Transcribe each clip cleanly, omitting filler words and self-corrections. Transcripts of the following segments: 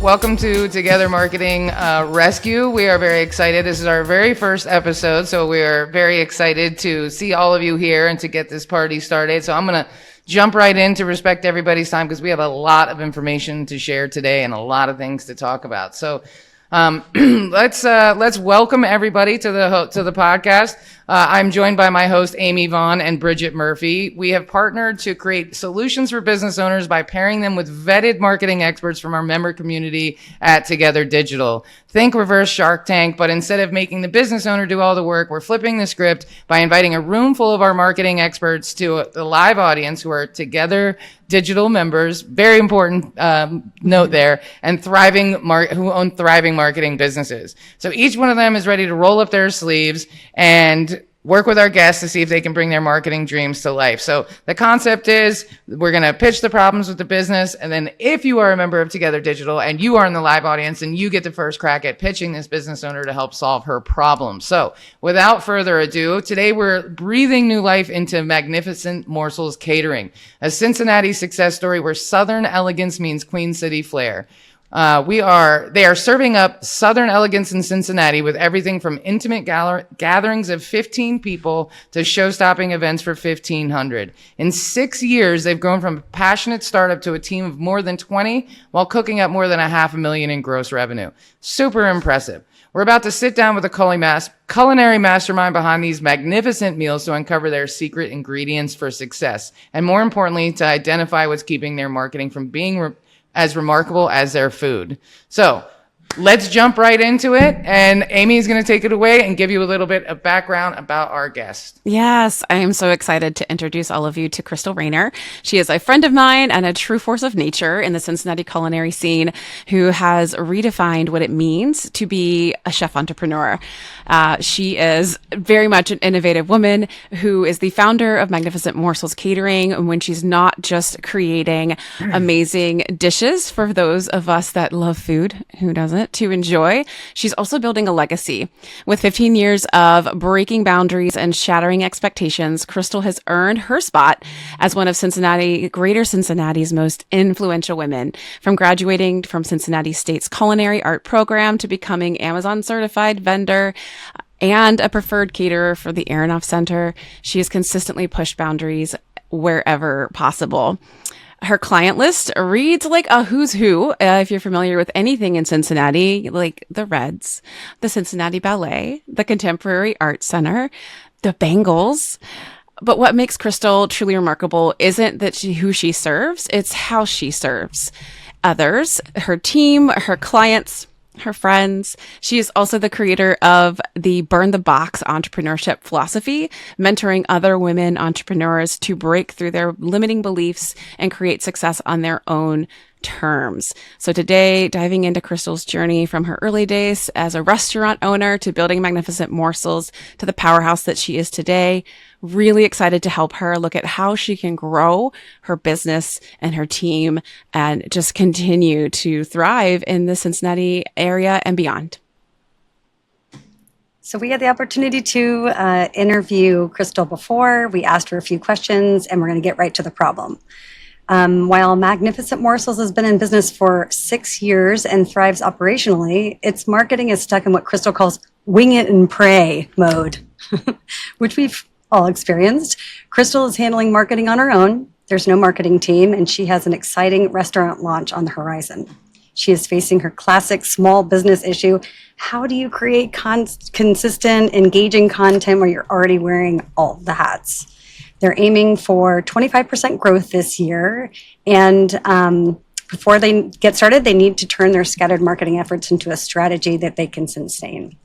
Welcome to Together Marketing Rescue. We are very excited. This is our very first episode, so we are very excited to see all of you here and to get this party started. So I'm going to jump right in to respect everybody's time because we have a lot of information to share today and a lot of things to talk about. So let's welcome everybody to the podcast. I'm joined by my host, Amy Vaughan and Bridget Murphy. We have partnered to create solutions for business owners by pairing them with vetted marketing experts from our member community at Together Digital. Think reverse Shark Tank, but instead of making the business owner do all the work, we're flipping the script by inviting a room full of our marketing experts to the live audience who are Together Digital members, very important note there, and who own thriving marketing businesses. So each one of them is ready to roll up their sleeves and work with our guests to see if they can bring their marketing dreams to life. So the concept is we're going to pitch the problems with the business. And then if you are a member of Together Digital and you are in the live audience, and you get the first crack at pitching this business owner to help solve her problem. So without further ado, today we're breathing new life into Magnificent Morsels Catering, a Cincinnati success story where Southern elegance means Queen City flair. They are serving up Southern elegance in Cincinnati with everything from intimate gatherings of 15 people to show-stopping events for 1,500. In 6 years, they've grown from a passionate startup to a team of more than 20 while cooking up more than $500,000 in gross revenue. Super impressive. We're about to sit down with a culinary mastermind behind these magnificent meals to uncover their secret ingredients for success, and more importantly, to identify what's keeping their marketing from being as remarkable as their food. So let's jump right into it. And Amy is going to take it away and give you a little bit of background about our guest. Yes, I am so excited to introduce all of you to Crystal Redner. She is a friend of mine and a true force of nature in the Cincinnati culinary scene who has redefined what it means to be a chef entrepreneur. She is very much an innovative woman who is the founder of Magnificent Morsels Catering, when she's not just creating amazing dishes for those of us that love food, who doesn't, to enjoy. She's also building a legacy. With 15 years of breaking boundaries and shattering expectations, Crystal has earned her spot as one of Greater Cincinnati's most influential women. From graduating from Cincinnati State's culinary art program to becoming Amazon certified vendor and a preferred caterer for the Aronoff Center, she has consistently pushed boundaries wherever possible. Her client list reads like a who's who. If you're familiar with anything in Cincinnati, like the Reds, the Cincinnati Ballet, the Contemporary Art Center, the Bengals. But what makes Crystal truly remarkable isn't who she serves, it's how she serves others, her team, her clients, her friends. She is also the creator of the Burn the Box entrepreneurship philosophy, mentoring other women entrepreneurs to break through their limiting beliefs and create success on their own terms. So today, diving into Crystal's journey from her early days as a restaurant owner to building Magnificent Morsels to the powerhouse that she is today. Really excited to help her look at how she can grow her business and her team and just continue to thrive in the Cincinnati area and beyond. So we had the opportunity to interview Crystal before. We asked her a few questions, and we're going to get right to the problem. While Magnificent Morsels has been in business for 6 years and thrives operationally, its marketing is stuck in what Crystal calls wing it and pray mode, which we've all experienced. Crystal is handling marketing on her own. There's no marketing team, and she has an exciting restaurant launch on the horizon. She is facing her classic small business issue. How do you create consistent, engaging content where you're already wearing all the hats? They're aiming for 25% growth this year. And before they get started, they need to turn their scattered marketing efforts into a strategy that they can sustain.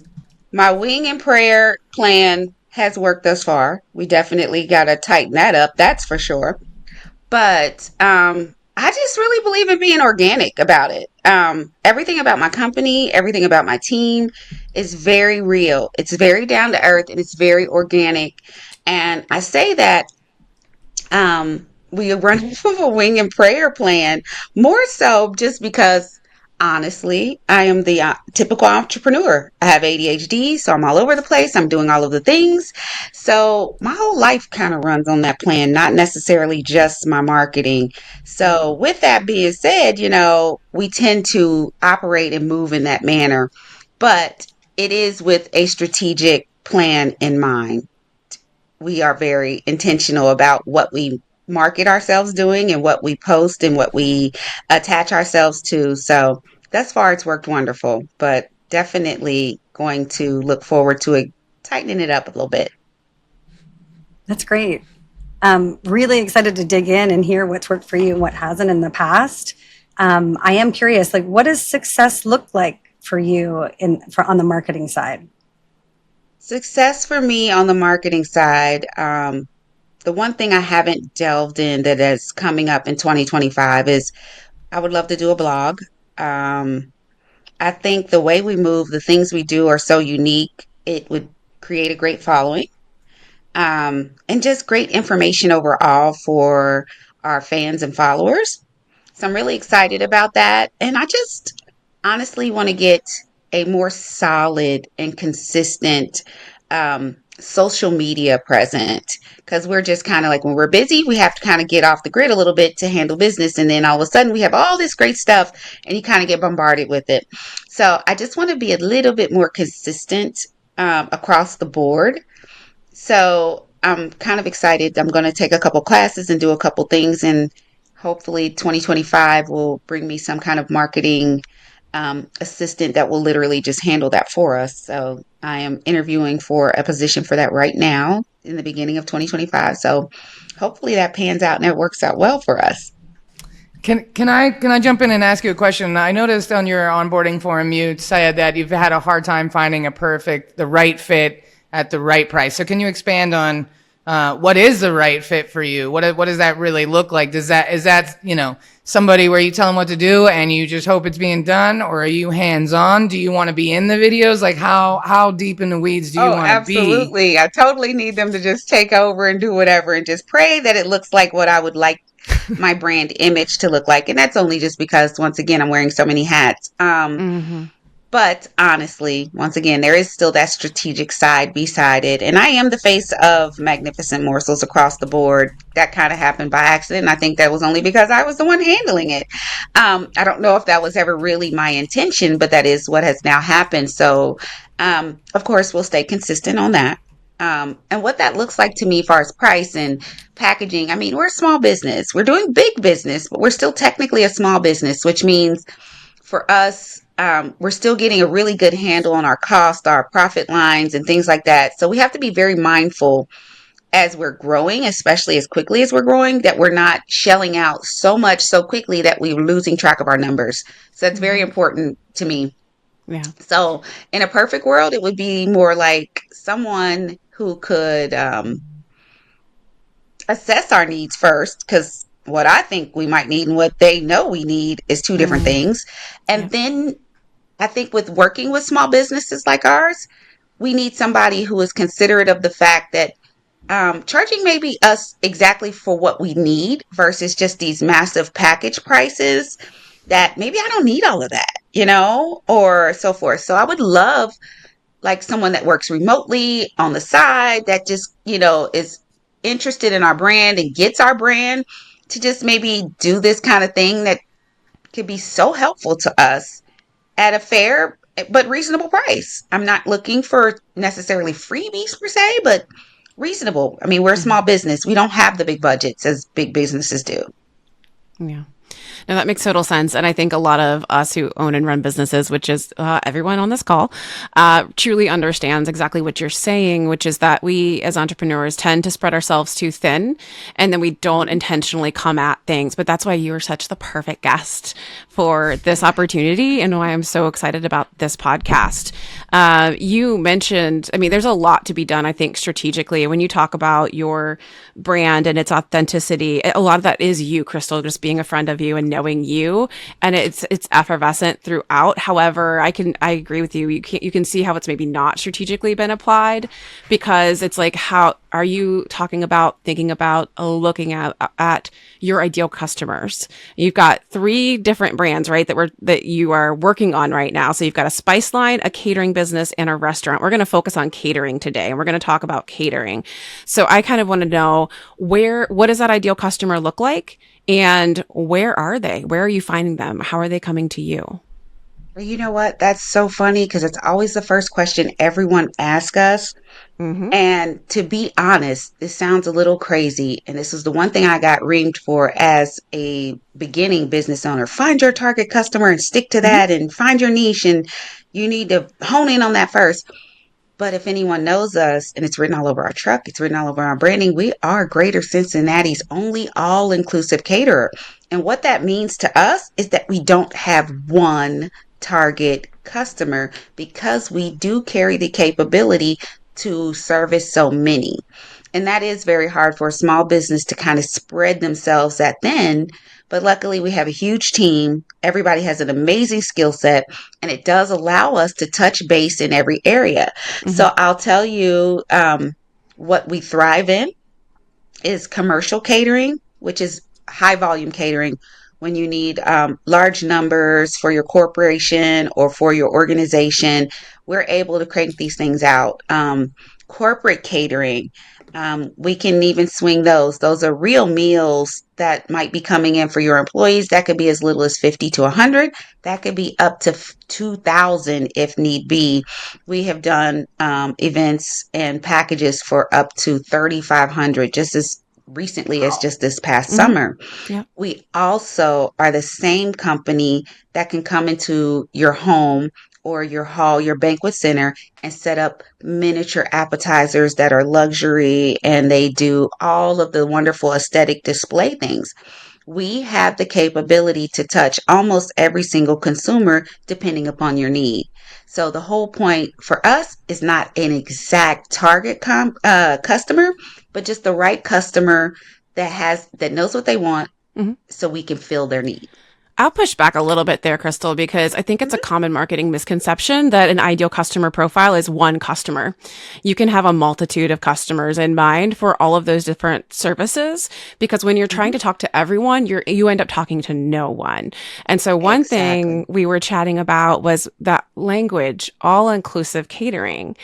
My wing and prayer plan has worked thus far. We definitely got to tighten that up, that's for sure. But I just really believe in being organic about it. Everything about my company, everything about my team is very real. It's very down to earth, and it's very organic. And I say that we run off of a wing and prayer plan more so just because Honestly, I am the typical entrepreneur. I have ADHD, so I'm all over the place. I'm doing all of the things. So my whole life kind of runs on that plan, not necessarily just my marketing. So with that being said, we tend to operate and move in that manner, but it is with a strategic plan in mind. We are very intentional about what we market ourselves doing and what we post and what we attach ourselves to. So thus far, it's worked wonderful, but definitely going to look forward to it, tightening it up a little bit. That's great. Really excited to dig in and hear what's worked for you and what hasn't in the past. I am curious, like, what does success look like for you on the marketing side? Success for me on the marketing side, the one thing I haven't delved in that is coming up in 2025 is I would love to do a blog. Um, I think the way we move, the things we do are so unique. It would create a great following, and just great information overall for our fans and followers. So I'm really excited about that. And I just honestly want to get a more solid and consistent social media present, because we're just kind of like, when we're busy, we have to kind of get off the grid a little bit to handle business. And then all of a sudden we have all this great stuff and you kind of get bombarded with it. So I just want to be a little bit more consistent across the board. So I'm kind of excited. I'm going to take a couple classes and do a couple things, and hopefully 2025 will bring me some kind of marketing assistant that will literally just handle that for us. So I am interviewing for a position for that right now in the beginning of 2025. So hopefully that pans out and it works out well for us. Can I jump in and ask you a question? I noticed on your onboarding form you said that you've had a hard time finding the right fit at the right price. So can you expand on what is the right fit for you? What does that really look like? Is that somebody where you tell them what to do and you just hope it's being done, or are you hands on? Do you want to be in the videos? Like how deep in the weeds do you want to be? Absolutely. I totally need them to just take over and do whatever and just pray that it looks like what I would like my brand image to look like. And that's only just because, once again, I'm wearing so many hats. But honestly, once again, there is still that strategic side beside it. And I am the face of Magnificent Morsels across the board. That kind of happened by accident. I think that was only because I was the one handling it. I don't know if that was ever really my intention, but that is what has now happened. So, of course, we'll stay consistent on that. And what that looks like to me as far as price and packaging, I mean, we're a small business. We're doing big business, but we're still technically a small business, which means for us, we're still getting a really good handle on our cost, our profit lines, and things like that. So we have to be very mindful as we're growing, especially as quickly as we're growing, that we're not shelling out so much so quickly that we're losing track of our numbers. So that's very important to me. Yeah. So in a perfect world, it would be more like someone who could assess our needs first, because what I think we might need and what they know we need is two different things. And then I think with working with small businesses like ours, we need somebody who is considerate of the fact that charging maybe us exactly for what we need versus just these massive package prices that maybe I don't need all of that, or so forth. So I would love like someone that works remotely on the side that just, is interested in our brand and gets our brand to just maybe do this kind of thing that could be so helpful to us at a fair but reasonable price. I'm not looking for necessarily freebies per se, but reasonable. I mean, we're a small business. We don't have the big budgets as big businesses do. Yeah. No, that makes total sense. And I think a lot of us who own and run businesses, which is everyone on this call, truly understands exactly what you're saying, which is that we as entrepreneurs tend to spread ourselves too thin, and then we don't intentionally come at things. But that's why you are such the perfect guest for this opportunity and why I'm so excited about this podcast. You mentioned, I mean, there's a lot to be done, I think, strategically. When you talk about your brand and its authenticity, a lot of that is you, Crystal, just being a friend of you and knowing you, and it's effervescent throughout. However, I agree with you. You can see how it's maybe not strategically been applied, because it's like how are you talking about thinking about looking at your ideal customers? You've got 3 different brands, right, that you are working on right now. So you've got a spice line, a catering business, and a restaurant. We're going to focus on catering today, and we're going to talk about catering. So I kind of want to know what does that ideal customer look like, and where are they? Where are you finding them? How are they coming to you? Well, you know what? That's so funny because it's always the first question everyone asks us. Mm-hmm. And to be honest, this sounds a little crazy. And this is the one thing I got reamed for as a beginning business owner. Find your target customer and stick to Mm-hmm. that and find your niche. And you need to hone in on that first. But if anyone knows us, and it's written all over our truck, it's written all over our branding, we are Greater Cincinnati's only all inclusive caterer. And what that means to us is that we don't have one target customer because we do carry the capability to service so many. And that is very hard for a small business to kind of spread themselves that thin. But luckily, we have a huge team. Everybody has an amazing skill set, and it does allow us to touch base in every area. Mm-hmm. So I'll tell you what we thrive in is commercial catering, which is high volume catering. When you need large numbers for your corporation or for your organization, we're able to crank these things out. Corporate catering, we can even swing those. Those are real meals that might be coming in for your employees. That could be as little as 50 to 100. That could be up to 2,000 if need be. We have done events and packages for up to 3,500 just as recently as just this past summer. Yeah. We also are the same company that can come into your home or your hall, your banquet center, and set up miniature appetizers that are luxury, and they do all of the wonderful aesthetic display things. We have the capability to touch almost every single consumer depending upon your need. So the whole point for us is not an exact target customer, but just the right customer that knows what they want, Mm-hmm. so we can fill their need. I'll push back a little bit there, Crystal, because I think it's a common marketing misconception that an ideal customer profile is one customer. You can have a multitude of customers in mind for all of those different services, because when you're trying to talk to everyone, you end up talking to no one. And so one thing we were chatting about was that language, all-inclusive catering.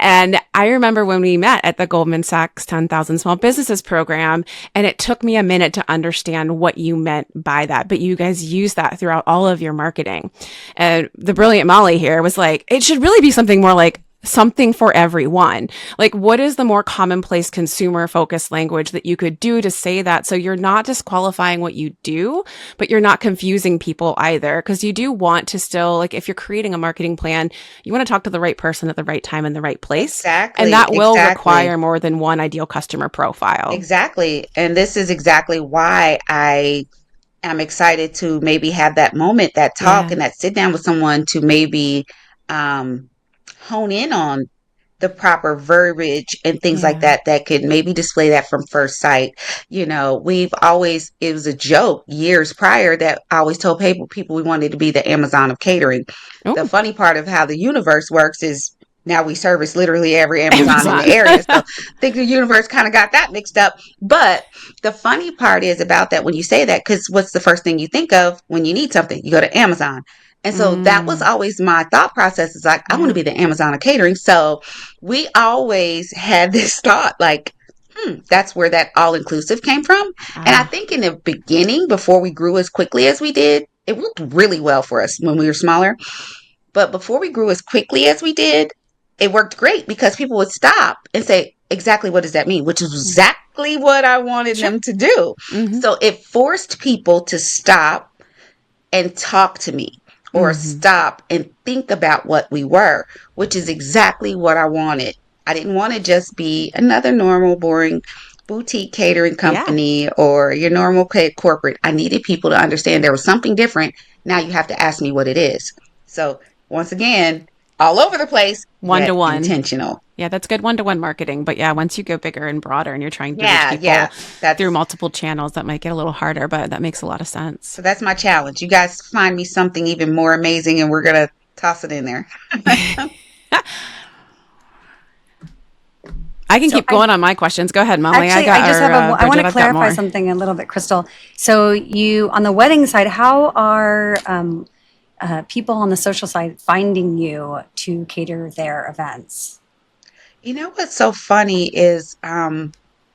And I remember when we met at the Goldman Sachs 10,000 Small Businesses program, and it took me a minute to understand what you meant by that, but you guys use that throughout all of your marketing. And the brilliant Molly here was like, it should really be something more like something for everyone. Like, what is the more commonplace consumer focused language that you could do to say that? So you're not disqualifying what you do, but you're not confusing people either. Cause you do want to still, like, if you're creating a marketing plan, you want to talk to the right person at the right time in the right place. Exactly. And that will require more than one ideal customer profile. Exactly. And this is exactly why I'm excited to maybe have that moment, that talk, and that sit down with someone to maybe hone in on the proper verbiage and things like that could maybe display that from first sight. You know, it was a joke years prior that I always told people we wanted to be the Amazon of catering. Ooh. The funny part of how the universe works is now we service literally every Amazon in the area. So I think the universe kind of got that mixed up. But the funny part is about that when you say that, because what's the first thing you think of when you need something? You go to Amazon. And so that was always my thought process, is like, I want to be the Amazon of catering. So we always had this thought like, that's where that all-inclusive came from. And I think in the beginning, before we grew as quickly as we did, it worked really well for us when we were smaller. But before we grew as quickly as we did, it worked great because people would stop and say, exactly what does that mean? Which is exactly what I wanted them to do. Mm-hmm. So it forced people to stop and talk to me, or stop and think about what we were, which is exactly what I wanted. I didn't want to just be another normal, boring boutique catering company or your normal corporate. I needed people to understand there was something different. Now you have to ask me what it is. So once again, all over the place, one-to-one, intentional. Yeah, that's good one-to-one marketing. But yeah, once you go bigger and broader and you're trying to reach people through multiple channels, that might get a little harder, but that makes a lot of sense. So that's my challenge. You guys find me something even more amazing and we're going to toss it in there. I can keep going on my questions. Go ahead, Molly. Actually, I just have I want Bridget, to I've got clarify more. something a little bit, Crystal. So you, on the wedding side, how are people on the social side finding you to cater their events? You know what's so funny is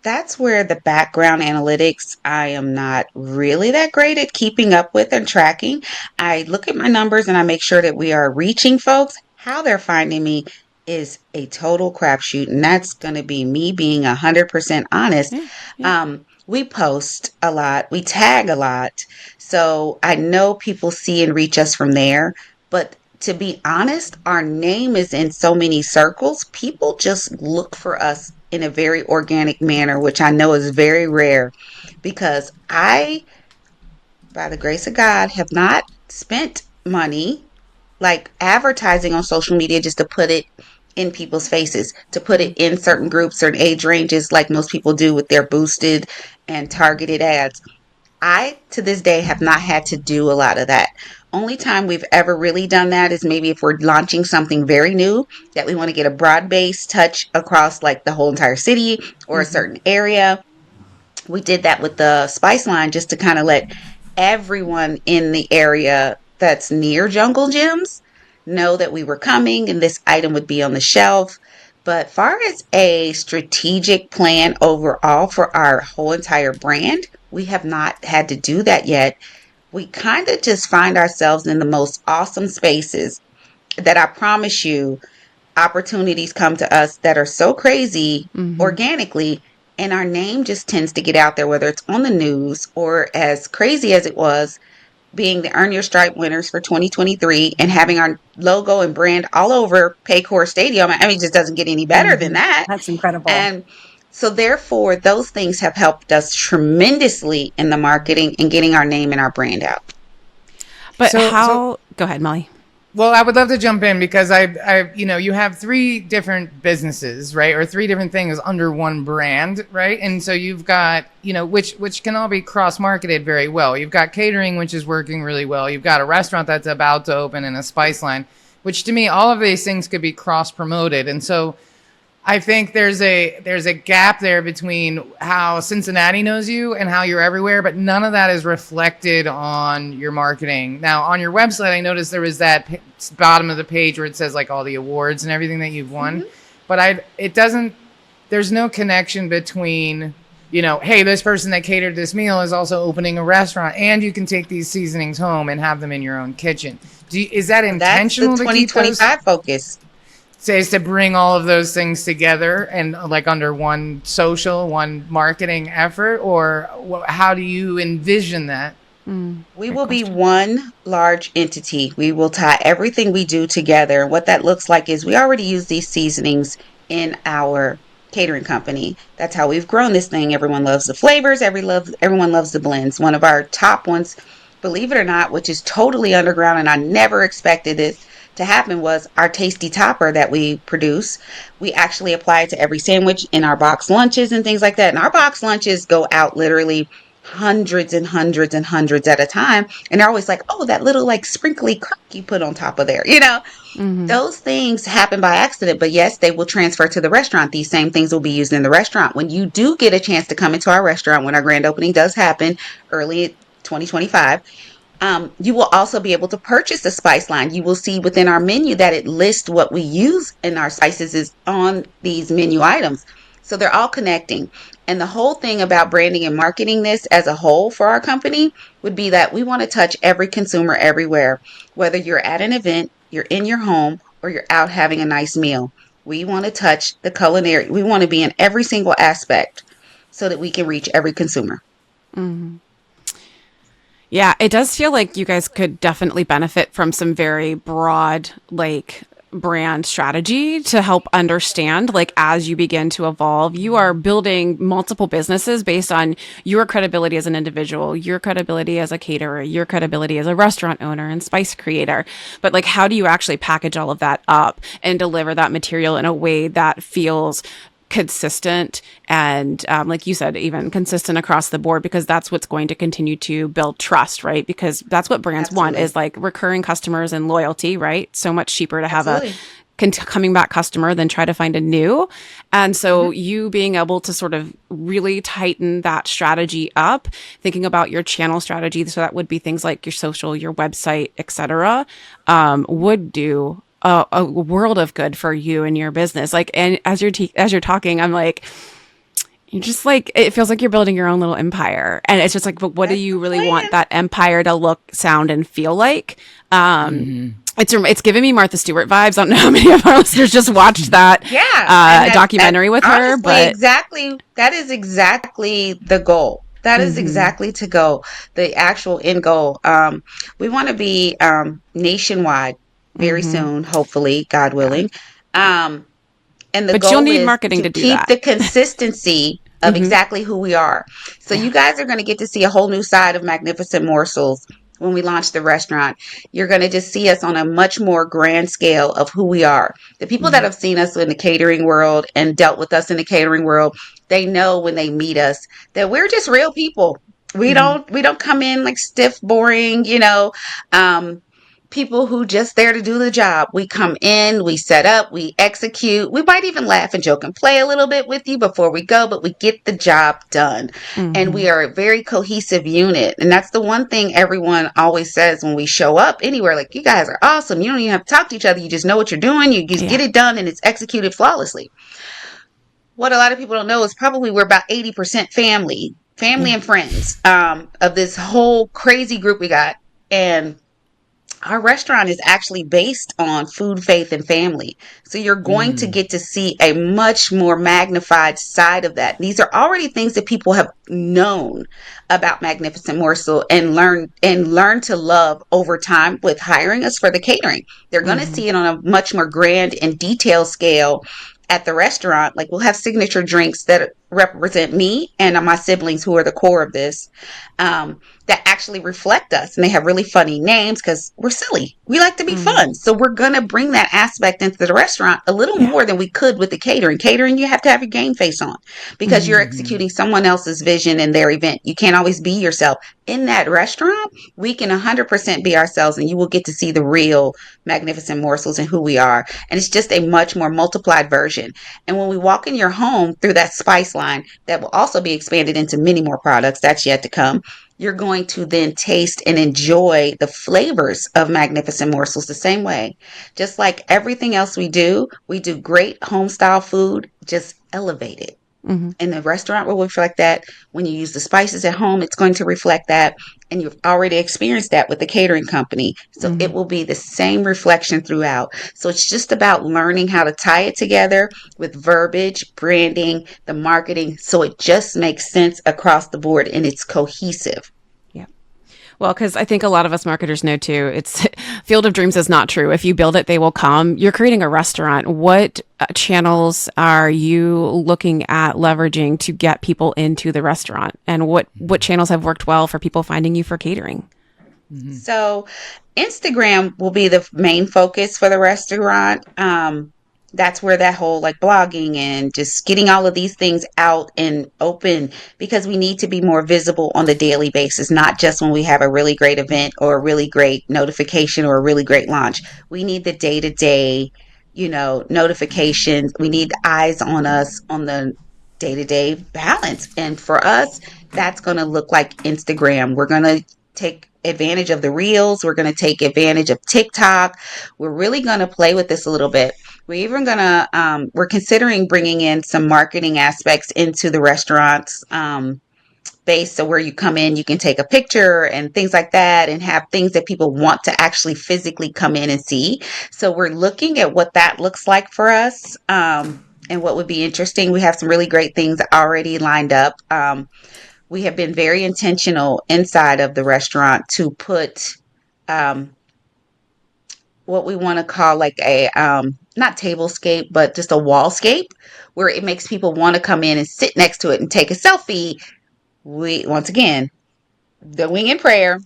that's where the background analytics I am not really that great at keeping up with and tracking. I look at my numbers and I make sure that we are reaching folks. How they're finding me is a total crapshoot, and that's going to be me being 100% honest. Yeah, yeah. We post a lot, we tag a lot, so I know people see and reach us from there. But to be honest, our name is in so many circles. People just look for us in a very organic manner, which I know is very rare because I, by the grace of God, have not spent money like advertising on social media just to put it in people's faces, to put it in certain groups, certain age ranges, like most people do with their boosted and targeted ads. I, to this day, have not had to do a lot of that. Only time we've ever really done that is maybe if we're launching something very new that we want to get a broad base touch across like the whole entire city or a certain area. We did that with the Spice line just to kind of let everyone in the area that's near Jungle Gyms know that we were coming and this item would be on the shelf. But far as a strategic plan overall for our whole entire brand, we have not had to do that yet. We kind of just find ourselves in the most awesome spaces that I promise you, opportunities come to us that are so crazy organically, and our name just tends to get out there, whether it's on the news or as crazy as it was being the Earn Your Stripe winners for 2023 and having our logo and brand all over Paycor Stadium. I mean, it just doesn't get any better than that. That's incredible. And so therefore, those things have helped us tremendously in the marketing and getting our name and our brand out. But go ahead, Molly. Well, I would love to jump in because you have three different businesses, right? Or three different things under one brand, right? And so you've got, which can all be cross-marketed very well. You've got catering, which is working really well. You've got a restaurant that's about to open and a spice line, which to me, all of these things could be cross-promoted. And so I think there's a gap there between how Cincinnati knows you and how you're everywhere, but none of that is reflected on your marketing. Now, on your website, I noticed there was that bottom of the page where it says like all the awards and everything that you've won, but there's no connection between, hey, this person that catered this meal is also opening a restaurant, and you can take these seasonings home and have them in your own kitchen. Is that intentional? That's the 2025 focus. Is to bring all of those things together and like under one marketing effort, or how do you envision that? We will be one large entity. We will tie everything we do together. What that looks like is we already use these seasonings in our catering company. That's how we've grown this thing. Everyone loves the flavors. Everyone loves the blends. One of our top ones, believe it or not, which is totally underground and I never expected it to happen, was our tasty topper that we produce. We actually apply it to every sandwich in our box lunches and things like that. And our box lunches go out literally hundreds and hundreds and hundreds at a time. And they're always like, oh, that little like sprinkly crack you put on top of there. Those things happen by accident, but yes, they will transfer to the restaurant. These same things will be used in the restaurant. When you do get a chance to come into our restaurant, when our grand opening does happen early 2025, you will also be able to purchase the spice line. You will see within our menu that it lists what we use in our spices is on these menu items. So they're all connecting. And the whole thing about branding and marketing this as a whole for our company would be that we want to touch every consumer everywhere, whether you're at an event, you're in your home, or you're out having a nice meal. We want to touch the culinary. We want to be in every single aspect so that we can reach every consumer. Yeah, it does feel like you guys could definitely benefit from some very broad, brand strategy to help understand, as you begin to evolve, you are building multiple businesses based on your credibility as an individual, your credibility as a caterer, your credibility as a restaurant owner and spice creator. But how do you actually package all of that up and deliver that material in a way that feels consistent and like you said, even consistent across the board, because that's what's going to continue to build trust, right? Because that's what brands want, is recurring customers and loyalty, right? So much cheaper to have a coming back customer, then try to find a new. And so you being able to sort of really tighten that strategy up, thinking about your channel strategy. So that would be things like your social, your website, etc., would do a world of good for you and your business. Like, and as you're talking, I'm like, you're just like, it feels like you're building your own little empire. And it's just like, but what do you really want that empire to look, sound, and feel like? It's giving me Martha Stewart vibes. I don't know how many of our listeners just watched that documentary with her. Honestly, But that is exactly the goal. That is exactly to go, the actual end goal. We want to be nationwide very soon, hopefully, God willing. And the But goal you'll need is marketing to do keep that. the consistency of exactly who we are. So you guys are going to get to see a whole new side of Magnificent Morsels when we launch the restaurant. You're going to just see us on a much more grand scale of who we are. The people that have seen us in the catering world and dealt with us in the catering world, they know when they meet us that we're just real people. We don't come in like stiff, boring, people who just there to do the job. We come in, we set up, we execute. We might even laugh and joke and play a little bit with you before we go, but we get the job done. And we are a very cohesive unit. And that's the one thing everyone always says when we show up anywhere, like, you guys are awesome. You don't even have to talk to each other. You just know what you're doing. You just get it done and it's executed flawlessly. What a lot of people don't know is probably we're about 80% family and friends of this whole crazy group we got. And our restaurant is actually based on food, faith, and family. So you're going to get to see a much more magnified side of that. These are already things that people have known about Magnificent Morsel and learn to love over time with hiring us for the catering. They're going to see it on a much more grand and detailed scale at the restaurant. Like, we'll have signature drinks that represent me and my siblings, who are the core of this, that actually reflect us. And they have really funny names because we're silly. We like to be fun. So we're going to bring that aspect into the restaurant a little more than we could with the catering. Catering, you have to have your game face on because you're executing someone else's vision in their event. You can't always be yourself. In that restaurant, we can 100% be ourselves, and you will get to see the real Magnificent Morsels and who we are. And it's just a much more multiplied version. And when we walk in your home through that spice line, that will also be expanded into many more products, that's yet to come, you're going to then taste and enjoy the flavors of Magnificent Morsels the same way. Just like everything else we do great home style food, just elevated. And the restaurant will reflect that. When you use the spices at home, it's going to reflect that. And you've already experienced that with the catering company. So it will be the same reflection throughout. So it's just about learning how to tie it together with verbiage, branding, the marketing. So it just makes sense across the board and it's cohesive. Well, because I think a lot of us marketers know too, it's field of dreams is not true. If you build it, they will come. You're creating a restaurant. What channels are you looking at leveraging to get people into the restaurant? And what channels have worked well for people finding you for catering? So Instagram will be the main focus for the restaurant. That's where that whole like blogging and just getting all of these things out and open, because we need to be more visible on the daily basis, not just when we have a really great event or a really great notification or a really great launch. We need the day-to-day, notifications. We need eyes on us on the day-to-day balance. And for us, that's going to look like Instagram. We're going to take advantage of the reels. We're going to take advantage of TikTok. We're really going to play with this a little bit. We're even going to, we're considering bringing in some marketing aspects into the restaurants base. So where you come in, you can take a picture and things like that and have things that people want to actually physically come in and see. So we're looking at what that looks like for us and what would be interesting. We have some really great things already lined up. We have been very intentional inside of the restaurant to put what we want to call like a not tablescape, but just a wallscape where it makes people want to come in and sit next to it and take a selfie. We, once again, doing in prayer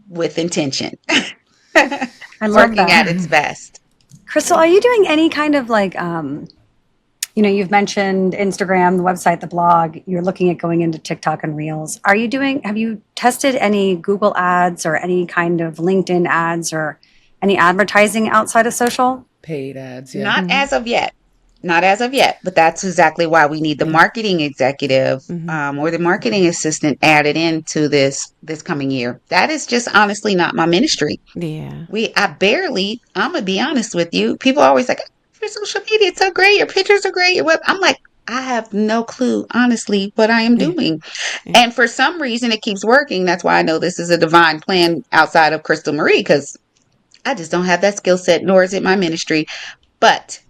with intention. I love Working that. at its best. Crystal, are you doing any kind of like, you've mentioned Instagram, the website, the blog, you're looking at going into TikTok and Reels. Have you tested any Google ads or any kind of LinkedIn ads or any advertising outside of social? Paid ads, yeah. Not as of yet. Not as of yet, but that's exactly why we need the marketing executive or the marketing assistant added into this coming year. That is just honestly not my ministry. Yeah. I'm gonna be honest with you. People are always like, your social media, it's so great, your pictures are great, your web. I'm like, I have no clue, honestly, what I am doing. And for some reason it keeps working. That's why I know this is a divine plan outside of Crystal Marie, because I just don't have that skill set, nor is it my ministry. But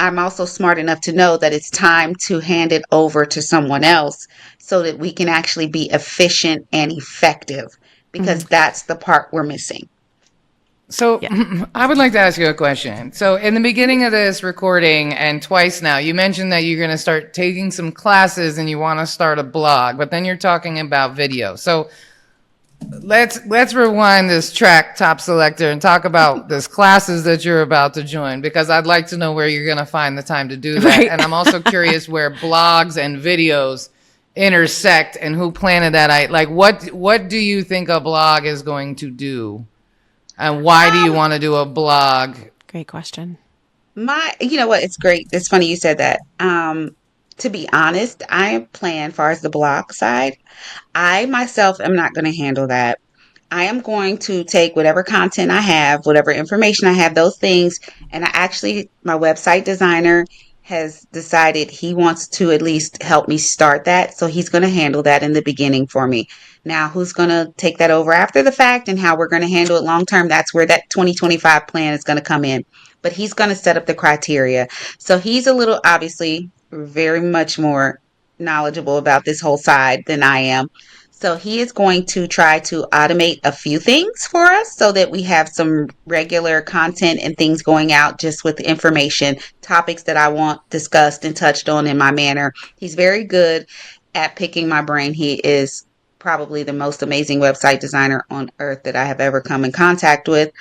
I'm also smart enough to know that it's time to hand it over to someone else so that we can actually be efficient and effective, because that's the part we're missing. So I would like to ask you a question. So in the beginning of this recording and twice now, you mentioned that you're going to start taking some classes and you want to start a blog, but then you're talking about video. So let's rewind this track, Top Selector, and talk about these classes that you're about to join, because I'd like to know where you're going to find the time to do that. Right. And I'm also curious where blogs and videos intersect and who planted that. Like, what do you think a blog is going to do? And why do you want to do a blog? Great question. You know what? It's great. It's funny you said that. To be honest, I am planning, as far as the blog side, I myself am not going to handle that. I am going to take whatever content I have, whatever information I have, those things. And my website designer has decided he wants to at least help me start that. So he's going to handle that in the beginning for me. Now, who's going to take that over after the fact and how we're going to handle it long term, that's where that 2025 plan is going to come in. But he's going to set up the criteria. So he's a little, obviously, very much more knowledgeable about this whole side than I am. So he is going to try to automate a few things for us so that we have some regular content and things going out just with information, topics that I want discussed and touched on in my manner. He's very good at picking my brain. He is probably the most amazing website designer on earth that I have ever come in contact with.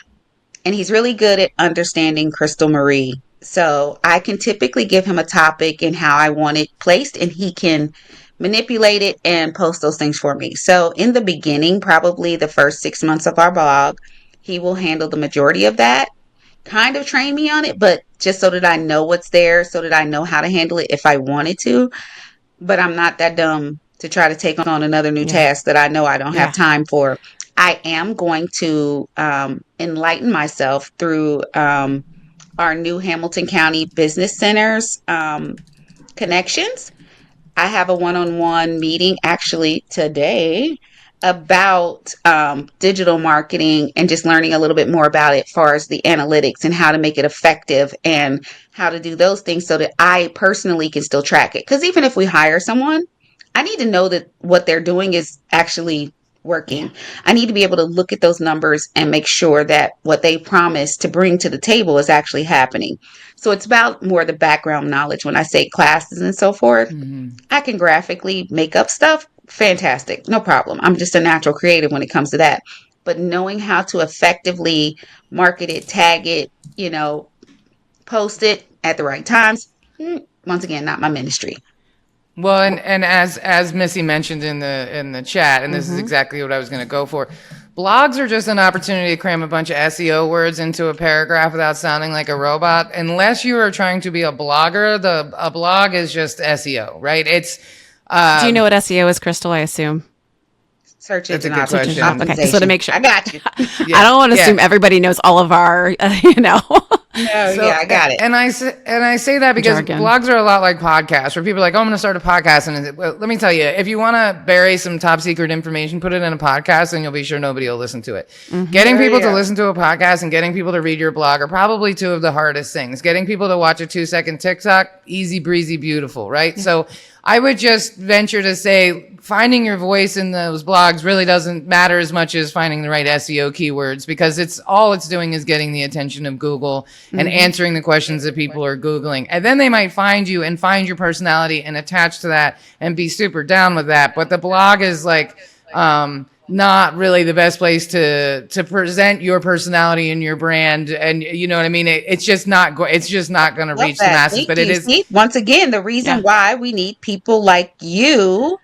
And he's really good at understanding Crystal Marie. So I can typically give him a topic and how I want it placed, and he can manipulate it and post those things for me. So in the beginning, probably the first 6 months of our blog, he will handle the majority of that, kind of train me on it, but just so that I know what's there, so that I know how to handle it if I wanted to. But I'm not that dumb to try to take on another new task that I know I don't have time for. I am going to enlighten myself through our new Hamilton County Business Center's connections. I have a one-on-one meeting actually today about digital marketing and just learning a little bit more about it as far as the analytics and how to make it effective and how to do those things so that I personally can still track it. Because even if we hire someone, I need to know that what they're doing is actually working. I need to be able to look at those numbers and make sure that what they promised to bring to the table is actually happening. So it's about more the background knowledge. When I say classes and so forth, I can graphically make up stuff. Fantastic. No problem. I'm just a natural creative when it comes to that. But knowing how to effectively market it, tag it, post it at the right times, once again, not my ministry. Well, and as Missy mentioned in the chat, and this is exactly what I was going to go for, blogs are just an opportunity to cram a bunch of SEO words into a paragraph without sounding like a robot. Unless you are trying to be a blogger, a blog is just SEO, right? It's. Do you know what SEO is, Crystal? I assume. Search That's a engine good question. optimization. Okay, so to make sure. I got you. I don't want to assume everybody knows all of our, I got it. And I say that because Jargon. blogs are a lot like podcasts, where people are like, oh, I'm going to start a podcast. And well, let me tell you, if you want to bury some top secret information, put it in a podcast and you'll be sure nobody will listen to it. Getting people to listen to a podcast and getting people to read your blog are probably two of the hardest things. Getting people to watch a 2-second TikTok, easy breezy, beautiful, right? So I would just venture to say finding your voice in those blogs really doesn't matter as much as finding the right SEO keywords, because it's doing is getting the attention of Google and answering the questions that people are Googling. And then they might find you and find your personality and attach to that and be super down with that. But the blog is like not really the best place to present your personality and your brand, and you know what I mean. It's just not going to reach the masses. But it is once again the reason why we need people like you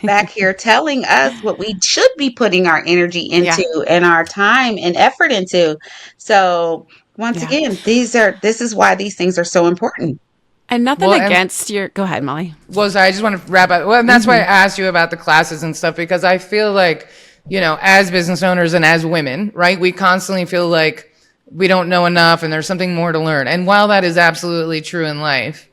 back here telling us what we should be putting our energy into and our time and effort into. So Once Yeah. again, this is why these things are so important. And nothing Well, and- against your. Go ahead, Molly. Well, so I just want to wrap up. Well, and that's why I asked you about the classes and stuff, because I feel like, as business owners and as women, right, we constantly feel like we don't know enough and there's something more to learn. And while that is absolutely true in life,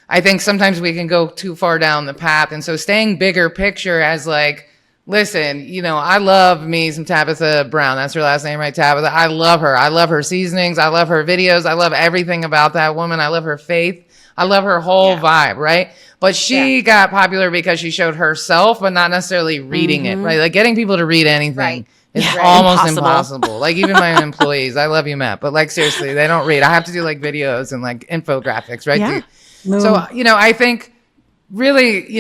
I think sometimes we can go too far down the path. And so staying bigger picture as like, listen, I love me some Tabitha Brown. That's her last name, right? Tabitha. I love her. I love her seasonings. I love her videos. I love everything about that woman. I love her faith. I love her whole vibe, right? But she got popular because she showed herself, but not necessarily reading it, right? Like getting people to read anything is almost impossible. Like even my own employees, I love you, Matt, but like seriously, they don't read. I have to do like videos and like infographics, right? Yeah. So, I think really,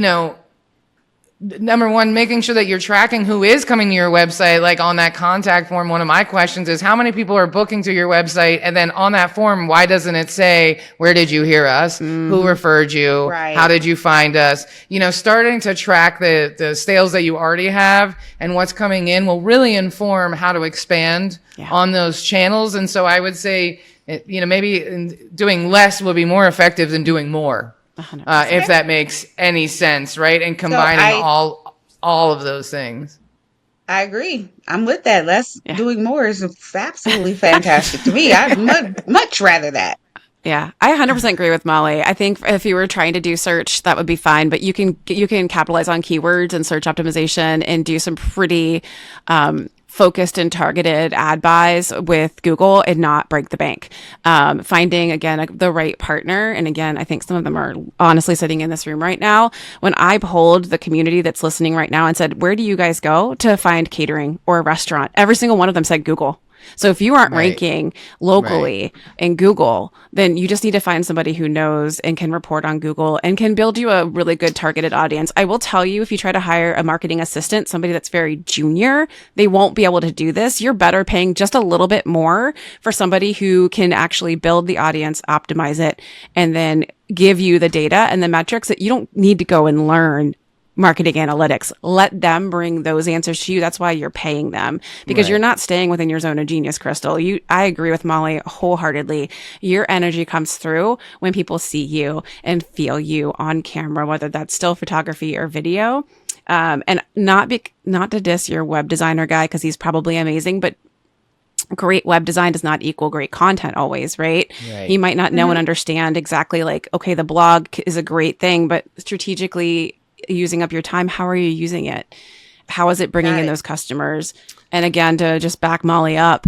number one, making sure that you're tracking who is coming to your website. Like on that contact form, one of my questions is how many people are booking to your website? And then on that form, why doesn't it say, where did you hear us? Who referred you? Right. How did you find us? Starting to track the sales that you already have and what's coming in will really inform how to expand on those channels. And so I would say, maybe doing less will be more effective than doing more. If that makes any sense, right? And combining all of those things. I agree. I'm with that. Doing more is absolutely fantastic to me. I'd much rather that. Yeah, I 100% agree with Molly. I think if you were trying to do search, that would be fine, but you can capitalize on keywords and search optimization and do some pretty focused and targeted ad buys with Google and not break the bank. Finding, again, the right partner. And again, I think some of them are honestly sitting in this room right now. When I polled the community that's listening right now and said, where do you guys go to find catering or a restaurant? Every single one of them said Google. So if you aren't ranking locally in Google, then you just need to find somebody who knows and can report on Google and can build you a really good targeted audience. I will tell you, if you try to hire a marketing assistant, somebody that's very junior, they won't be able to do this. You're better paying just a little bit more for somebody who can actually build the audience, optimize it, and then give you the data and the metrics that you don't need to go and learn marketing analytics. Let them bring those answers to you. That's why you're paying them, because you're not staying within your zone of genius, Crystal. I agree with Molly wholeheartedly. Your energy comes through when people see you and feel you on camera, whether that's still photography or video. And not to diss your web designer guy, because he's probably amazing, but great web design does not equal great content always, right? He might not know and understand exactly like, okay, the blog is a great thing, but strategically using up your time, how are you using it? How is it bringing in those customers? And again, to just back Molly up,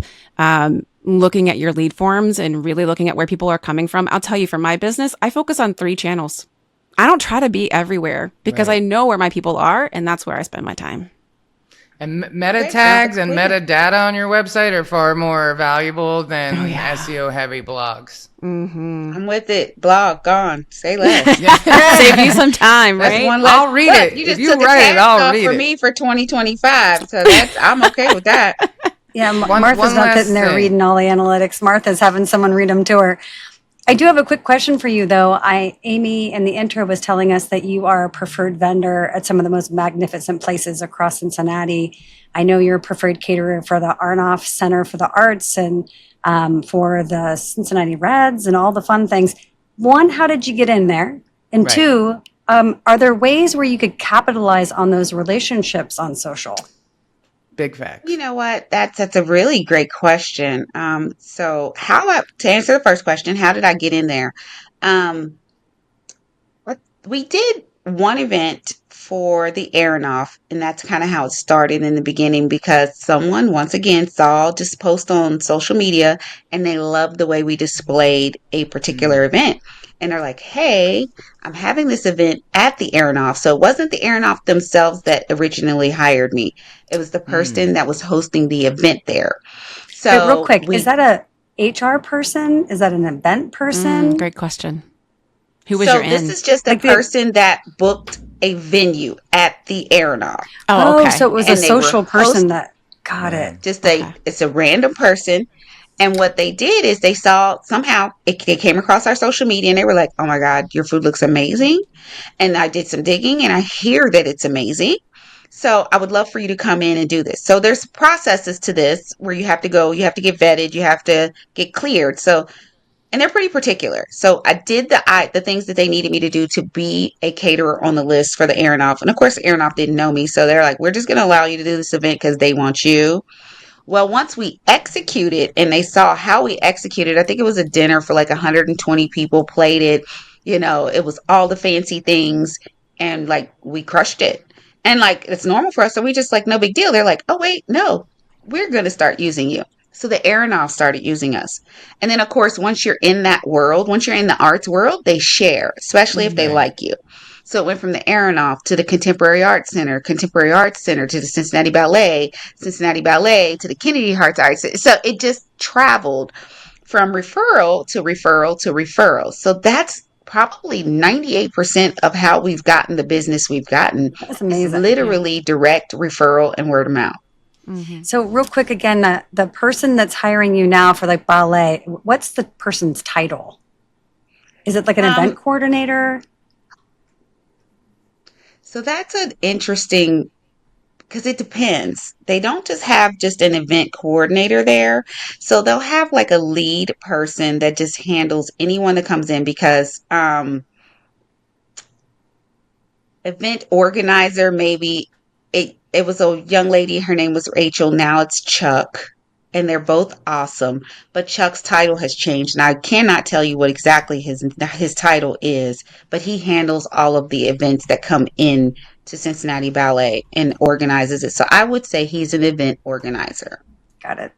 looking at your lead forms and really looking at where people are coming from. I'll tell you, for my business, I focus on 3 channels. I don't try to be everywhere because I know where my people are, and that's where I spend my time. And meta tags and metadata on your website are far more valuable than SEO heavy blogs. I'm with it. Blog gone. Say less. Save you some time, right? I'll read it. You just if you took a write task it, I'll off read for it. me for 2025, so I'm okay with that. Yeah, One Martha's not last sitting there thing. reading all the analytics. Martha's having someone read them to her. I do have a quick question for you, though. Amy in the intro was telling us that you are a preferred vendor at some of the most magnificent places across Cincinnati. I know you're a preferred caterer for the Arnoff Center for the Arts and for the Cincinnati Reds and all the fun things. One, how did you get in there? And two, are there ways where you could capitalize on those relationships on social? Big facts. You know what? That's a really great question. So to answer the first question, how did I get in there? We did one event for the Aronoff, and that's kind of how it started in the beginning, because someone once again saw just post on social media and they loved the way we displayed a particular event. And they're like, hey, I'm having this event at the Aronoff. So it wasn't the Aronoff themselves that originally hired me. It was the person that was hosting the event there. So But real quick, is that a HR person? Is that an event person? Great question. Who was so your in? this is just a person that booked a venue at the Aronoff. Oh, okay. So it was And a they social were person that got it. It's a random person. And what they did is they saw somehow it came across our social media and they were like, oh my God, your food looks amazing. And I did some digging and I hear that it's amazing. So I would love for you to come in and do this. So there's processes to this where you have to go, you have to get vetted, you have to get cleared. So, and they're pretty particular. So I did the things that they needed me to do to be a caterer on the list for the Aronoff. And of course, the Aronoff didn't know me. So they're like, we're just going to allow you to do this event because they want you. Well, once we executed and they saw how we executed, I think it was a dinner for like 120 people plated. It was all the fancy things and like we crushed it. And like it's normal for us. So we just like, no big deal. They're like, oh, wait, no, we're going to start using you. So the Aronoff started using us. And then, of course, once you're in that world, once you're in the arts world, they share, especially if they like you. So it went from the Aronoff to the Contemporary Arts Center to the Cincinnati Ballet to the Kennedy Arts. So it just traveled from referral to referral to referral. So that's probably 98% of how we've gotten the business we've gotten. That's amazing. It's literally direct referral and word of mouth. Mm-hmm. So real quick, again, the person that's hiring you now for like ballet, what's the person's title? Is it like an event coordinator? So that's an interesting, because it depends. They don't just have just an event coordinator there. So they'll have like a lead person that just handles anyone that comes in because event organizer, maybe it was a young lady. Her name was Rachel. Now it's Chuck. And they're both awesome. But Chuck's title has changed. And I cannot tell you what exactly his title is, but he handles all of the events that come in to Cincinnati Ballet and organizes it. So I would say he's an event organizer. Got it.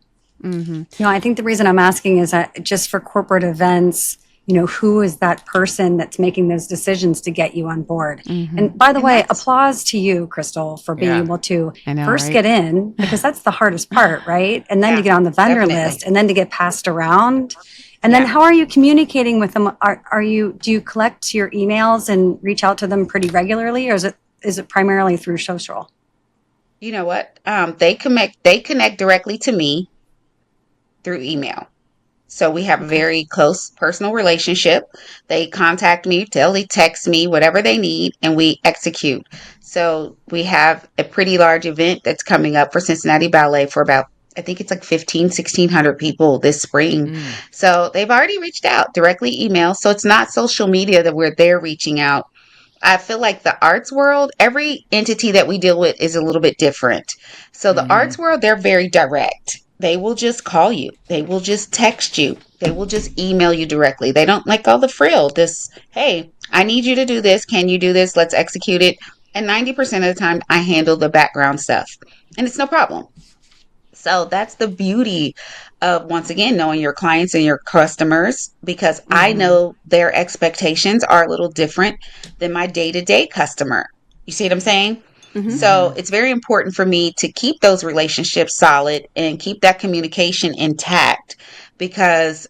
Mm-hmm. I think the reason I'm asking is that just for corporate events, who is that person that's making those decisions to get you on board? Mm-hmm. And by the way, applause to you, Crystal, for being able to first get in, because that's the hardest part, right? And then to get on the vendor list and then to get passed around. And then how are you communicating with them? Do you collect your emails and reach out to them pretty regularly, or is it primarily through social? You know what? They connect directly to me through email. So we have a very close personal relationship. They contact me, they text me, whatever they need, and we execute. So we have a pretty large event that's coming up for Cincinnati Ballet for about, I think it's like 1,600 people this spring. So they've already reached out, directly email. So it's not social media that they're reaching out. I feel like the arts world, every entity that we deal with is a little bit different. So the arts world, they're very direct. They will just call you. They will just text you. They will just email you directly. They don't like all the frill. This, hey, I need you to do this. Can you do this? Let's execute it. And 90% of the time, I handle the background stuff. And it's no problem. So that's the beauty of, once again, knowing your clients and your customers, because I know their expectations are a little different than my day-to-day customer. You see what I'm saying? So it's very important for me to keep those relationships solid and keep that communication intact, because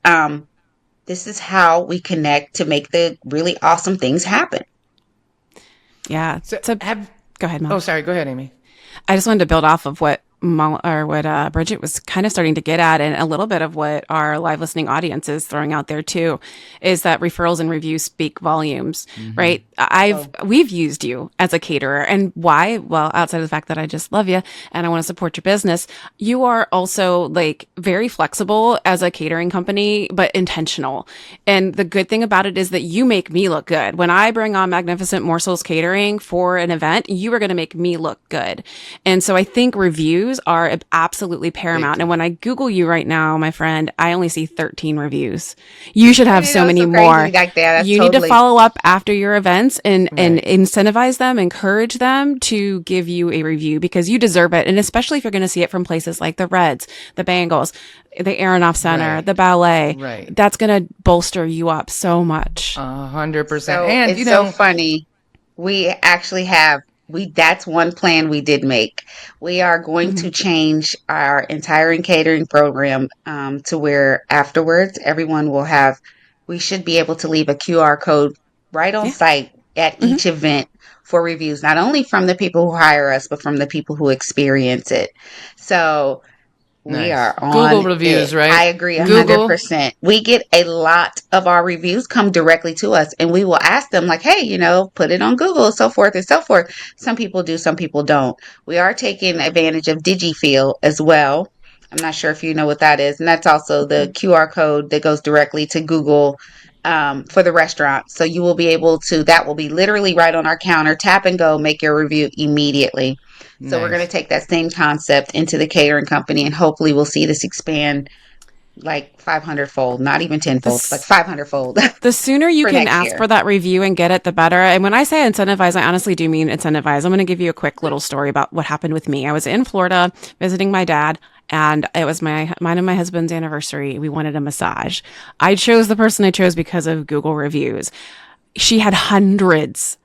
this is how we connect to make the really awesome things happen. Yeah. Go ahead, Mom. Oh, sorry. Go ahead, Amy. I just wanted to build off of what Bridget was kind of starting to get at, and a little bit of what our live listening audience is throwing out there too, is that referrals and reviews speak volumes, right? We've used you as a caterer, and why? Well, outside of the fact that I just love you and I want to support your business, you are also like very flexible as a catering company, but intentional. And the good thing about it is that you make me look good. When I bring on Magnificent Morsels Catering for an event, you are going to make me look good. And so I think reviews are absolutely paramount. And when I Google you right now, my friend, I only see 13 reviews. You should have so many more. Like that. You need to follow up after your events and incentivize them, encourage them to give you a review, because you deserve it. And especially if you're going to see it from places like the Reds, the Bengals, the Aronoff Center, the Ballet, that's going to bolster you up so much. 100%. So and it's so funny. We actually have, that's one plan we did make. We are going to change our entire catering program to where afterwards everyone will have, we should be able to leave a QR code right on site at each event for reviews, not only from the people who hire us, but from the people who experience it. So We Nice. are on Google reviews, it. right? I agree Google. 100%. We get a lot of our reviews come directly to us, and we will ask them like, hey, put it on Google, so forth and so forth. Some people do, some people don't. We are taking advantage of DigiFeel as well. I'm not sure if you know what that is. And that's also the QR code that goes directly to Google for the restaurant. So you will be able to, that will be literally right on our counter, tap and go, make your review immediately. So we're going to Nice. take that same concept into the catering company, and hopefully we'll see this expand like 500 fold, not even 10 fold, like This 500 fold The sooner you for can next ask year. for that review and get it, the better. And when I say incentivize, I honestly do mean incentivize. I'm going to give you a quick little story about what happened with me. I was in Florida visiting my dad, and it was mine and my husband's anniversary. We wanted a massage. I chose the person I chose because of Google reviews. She had hundreds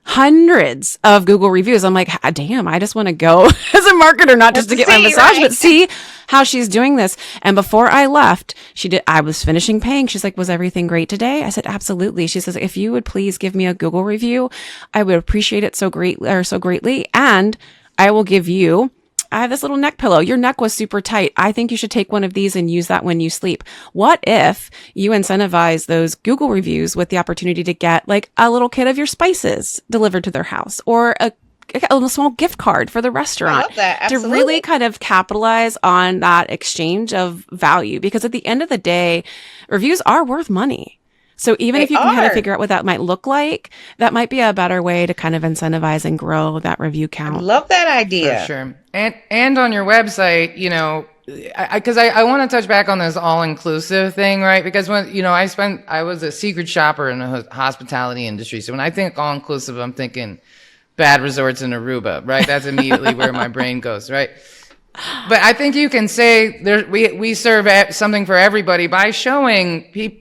of Google reviews. I'm like, damn, I just want to go as a marketer, not just to get my massage, but see how she's doing this. And before I left, I was finishing paying. She's like, was everything great today? I said, absolutely. She says, if you would please give me a Google review, I would appreciate it so greatly. And I will give you, I have this little neck pillow. Your neck was super tight. I think you should take one of these and use that when you sleep. What if you incentivize those Google reviews with the opportunity to get like a little kit of your spices delivered to their house, or a little small gift card for the restaurant, I love that. to Absolutely. really kind of capitalize on that exchange of value? Because at the end of the day, reviews are worth money. So even They if you can kind of are. figure out what that might look like, that might be a better way to kind of incentivize and grow that review count. Love that For idea. sure. And on your website, because I want to touch back on this all-inclusive thing, right? Because when, I was a secret shopper in the hospitality industry. So when I think all-inclusive, I'm thinking bad resorts in Aruba, right? That's immediately where my brain goes, right? But I think you can say we serve something for everybody by showing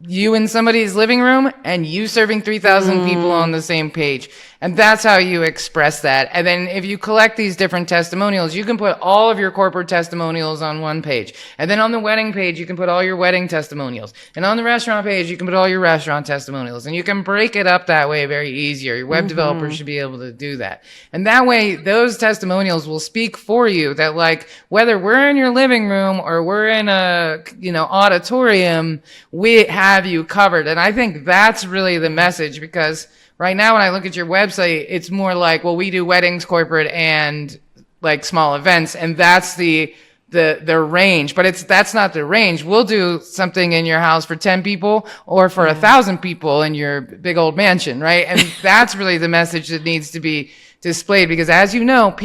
you in somebody's living room and you serving 3,000 people on the same page. And that's how you express that. And then if you collect these different testimonials, you can put all of your corporate testimonials on one page. And then on the wedding page, you can put all your wedding testimonials. And on the restaurant page, you can put all your restaurant testimonials. And you can break it up that way very easier. Your web developers should be able to do that. And that way, those testimonials will speak for you, that like, whether we're in your living room or we're in a, auditorium, we have you covered. And I think that's really the message, because right now when I look at your website, it's more like, well, we do weddings, corporate, and like small events, and that's the range. But that's not the range. We'll do something in your house for 10 people or for 1,000 people in your big old mansion, right? And that's really the message that needs to be displayed, because as you know,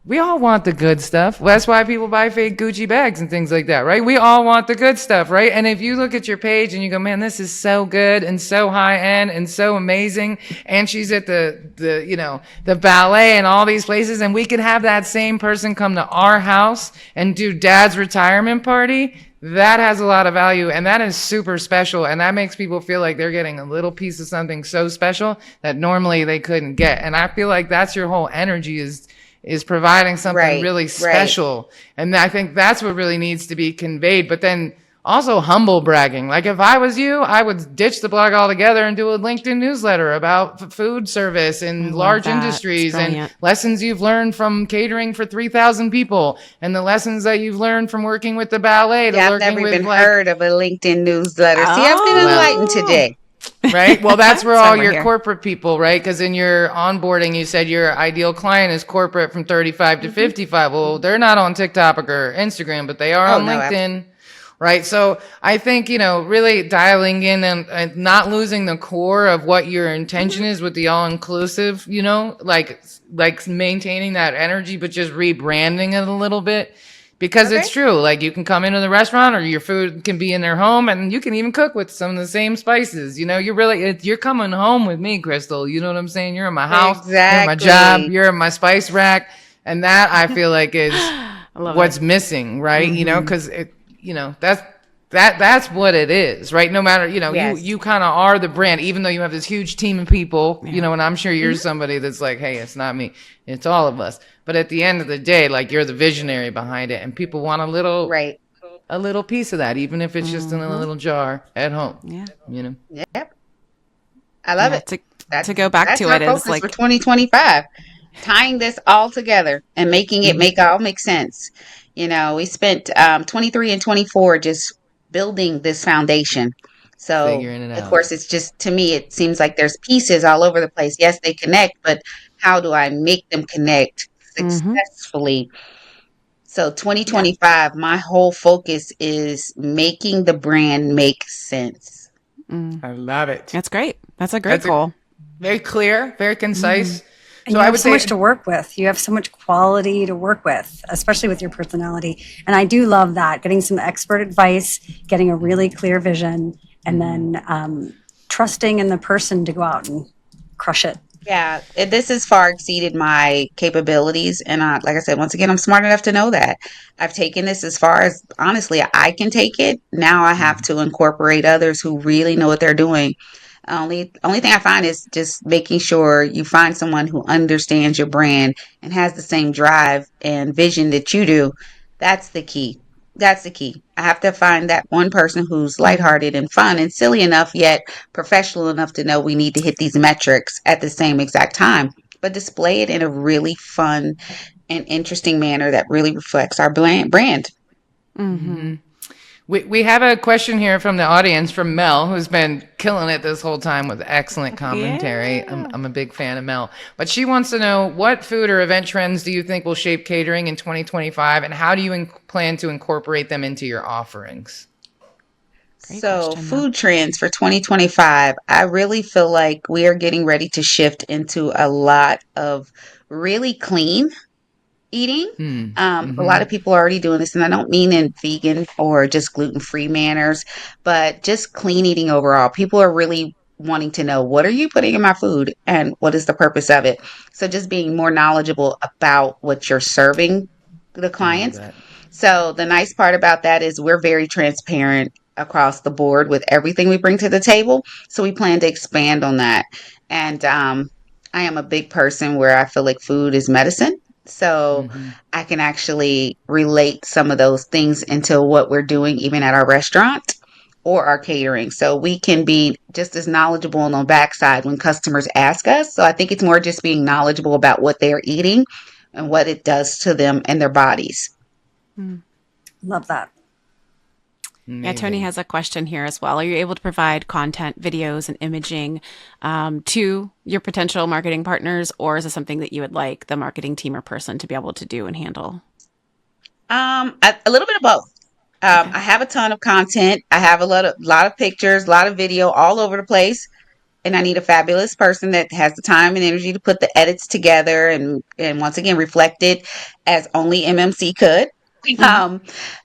we all want the good stuff. That's why people buy fake Gucci bags and things like that, right? We all want the good stuff, right? And if you look at your page and you go, man, this is so good and so high end and so amazing, and she's at the ballet and all these places, and we could have that same person come to our house and do dad's retirement party, that has a lot of value, and that is super special, and that makes people feel like they're getting a little piece of something so special that normally they couldn't get. And I feel like that's your whole energy, is providing something really special. And I think that's what really needs to be conveyed. But then also humble bragging. Like if I was you, I would ditch the blog altogether and do a LinkedIn newsletter about food service and large industries and lessons you've learned from catering for 3,000 people and the lessons that you've learned from working with the ballet. I've never even heard of a LinkedIn newsletter. See, I've been enlightened today. Right? Well, that's where all your corporate people, right? Because in your onboarding, you said your ideal client is corporate from 35 to 55. Well, they're not on TikTok or Instagram, but they are on LinkedIn, right? So I think, really dialing in and not losing the core of what your intention is with the all-inclusive, like maintaining that energy, but just rebranding it a little bit. Because it's true. Like you can come into the restaurant or your food can be in their home and you can even cook with some of the same spices. You're coming home with me, Crystal. You know what I'm saying? You're in my house. You're in my job. You're in my spice rack. And that I feel like is what's missing, right? Because that's what it is, right? No matter, you kind of are the brand, even though you have this huge team of people, and I'm sure you're somebody that's like, hey, it's not me, it's all of us. But at the end of the day, like you're the visionary behind it, and people want a little piece of that, even if it's just in a little jar at home. Yeah. Yep. I love it. To go back to it is like for 2025, tying this all together and making it make sense. We spent 23 and 24 just building this foundation. So, Figuring it of out. course, it's just, to me, it seems like there's pieces all over the place. Yes, they connect, but how do I make them connect Mm-hmm. successfully? So, Yeah. 2025, my whole focus is making the brand make sense. Mm. I love it. That's great. That's a great That's a goal. very clear, very Mm-hmm. concise. And So you I have would so much say, to work with. You have so much quality to work with, especially with your personality. And I do love that, getting some expert advice, getting a really clear vision, and then trusting in the person to go out and crush it. Yeah, this has far exceeded my capabilities. And like I said, once again, I'm smart enough to know that. I've taken this as far as honestly I can take it. Now I have to incorporate others who really know what they're doing. Only thing I find is just making sure you find someone who understands your brand and has the same drive and vision that you do. That's the key. That's the key. I have to find that one person who's lighthearted and fun and silly enough, yet professional enough to know we need to hit these metrics at the same exact time, but display it in a really fun and interesting manner that really reflects our brand. Mm-hmm. we have a question here from the audience from Mel, who's been killing it this whole time with excellent commentary. Yeah. I'm a big fan of Mel. But she wants to know, what food or event trends do you think will shape catering in 2025, and how do you plan to incorporate them into your offerings? Great So, question, Mel. food trends for 2025, I really feel like we are getting ready to shift into a lot of really clean eating. A lot of people are already doing this, and I don't mean in vegan or just gluten-free manners, but just clean eating overall. People are really wanting to know, what are you putting in my food and what is the purpose of it? So just being more knowledgeable about what you're serving the I love clients. that. So the nice part about that is we're very transparent across the board with everything we bring to the table. So we plan to expand on that. And I am a big person where I feel like food is medicine. So I can actually relate some of those things into what we're doing, even at our restaurant or our catering. So we can be just as knowledgeable on the backside when customers ask us. So I think it's more just being knowledgeable about what they're eating and what it does to them and their bodies. Love that. Yeah, Tony Amazing. has a question here as well. Are you able to provide content, videos, and imaging to your potential marketing partners, or is this something that you would like the marketing team or person to be able to do and handle? A little bit of both. Okay. I have a ton of content. I have a lot of pictures, a lot of video all over the place, and I need a fabulous person that has the time and energy to put the edits together and once again reflect it as only MMC could. Hmm. Um,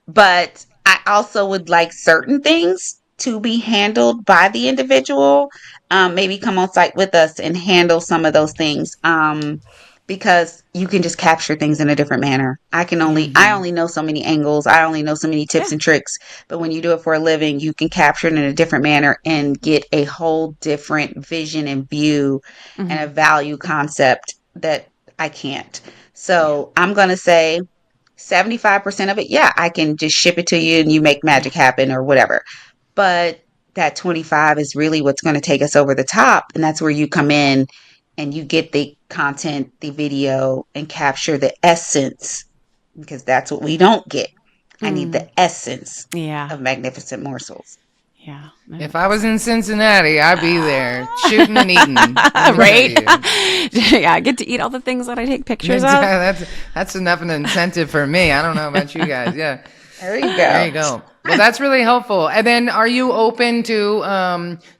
but I also would like certain things to be handled by the individual. Maybe come on site with us and handle some of those things. Because you can just capture things in a different manner. Yeah. I only know so many angles. I only know so many tips Yeah. and tricks. But when you do it for a living, you can capture it in a different manner and get a whole different vision and view and a Hmm. value concept that I can't. Yeah. So I'm going to say 75% of it, yeah, I can just ship it to you and you make Yeah. magic happen or whatever. But that 25 is really what's going to take us over the top. And that's where you come in and you get the content, the video, and capture the essence, because that's what we don't get. I need Mm. the essence Yeah. of Magnificent Morsels. Yeah. If I was in Cincinnati, I'd be there shooting and eating. Let me Right? tell you. Yeah, I get to eat all the things that I take pictures Exactly. of. That's enough of an incentive for me. I don't know about you guys. Yeah. There you There go. you go. Well, that's really helpful. And then, are you open to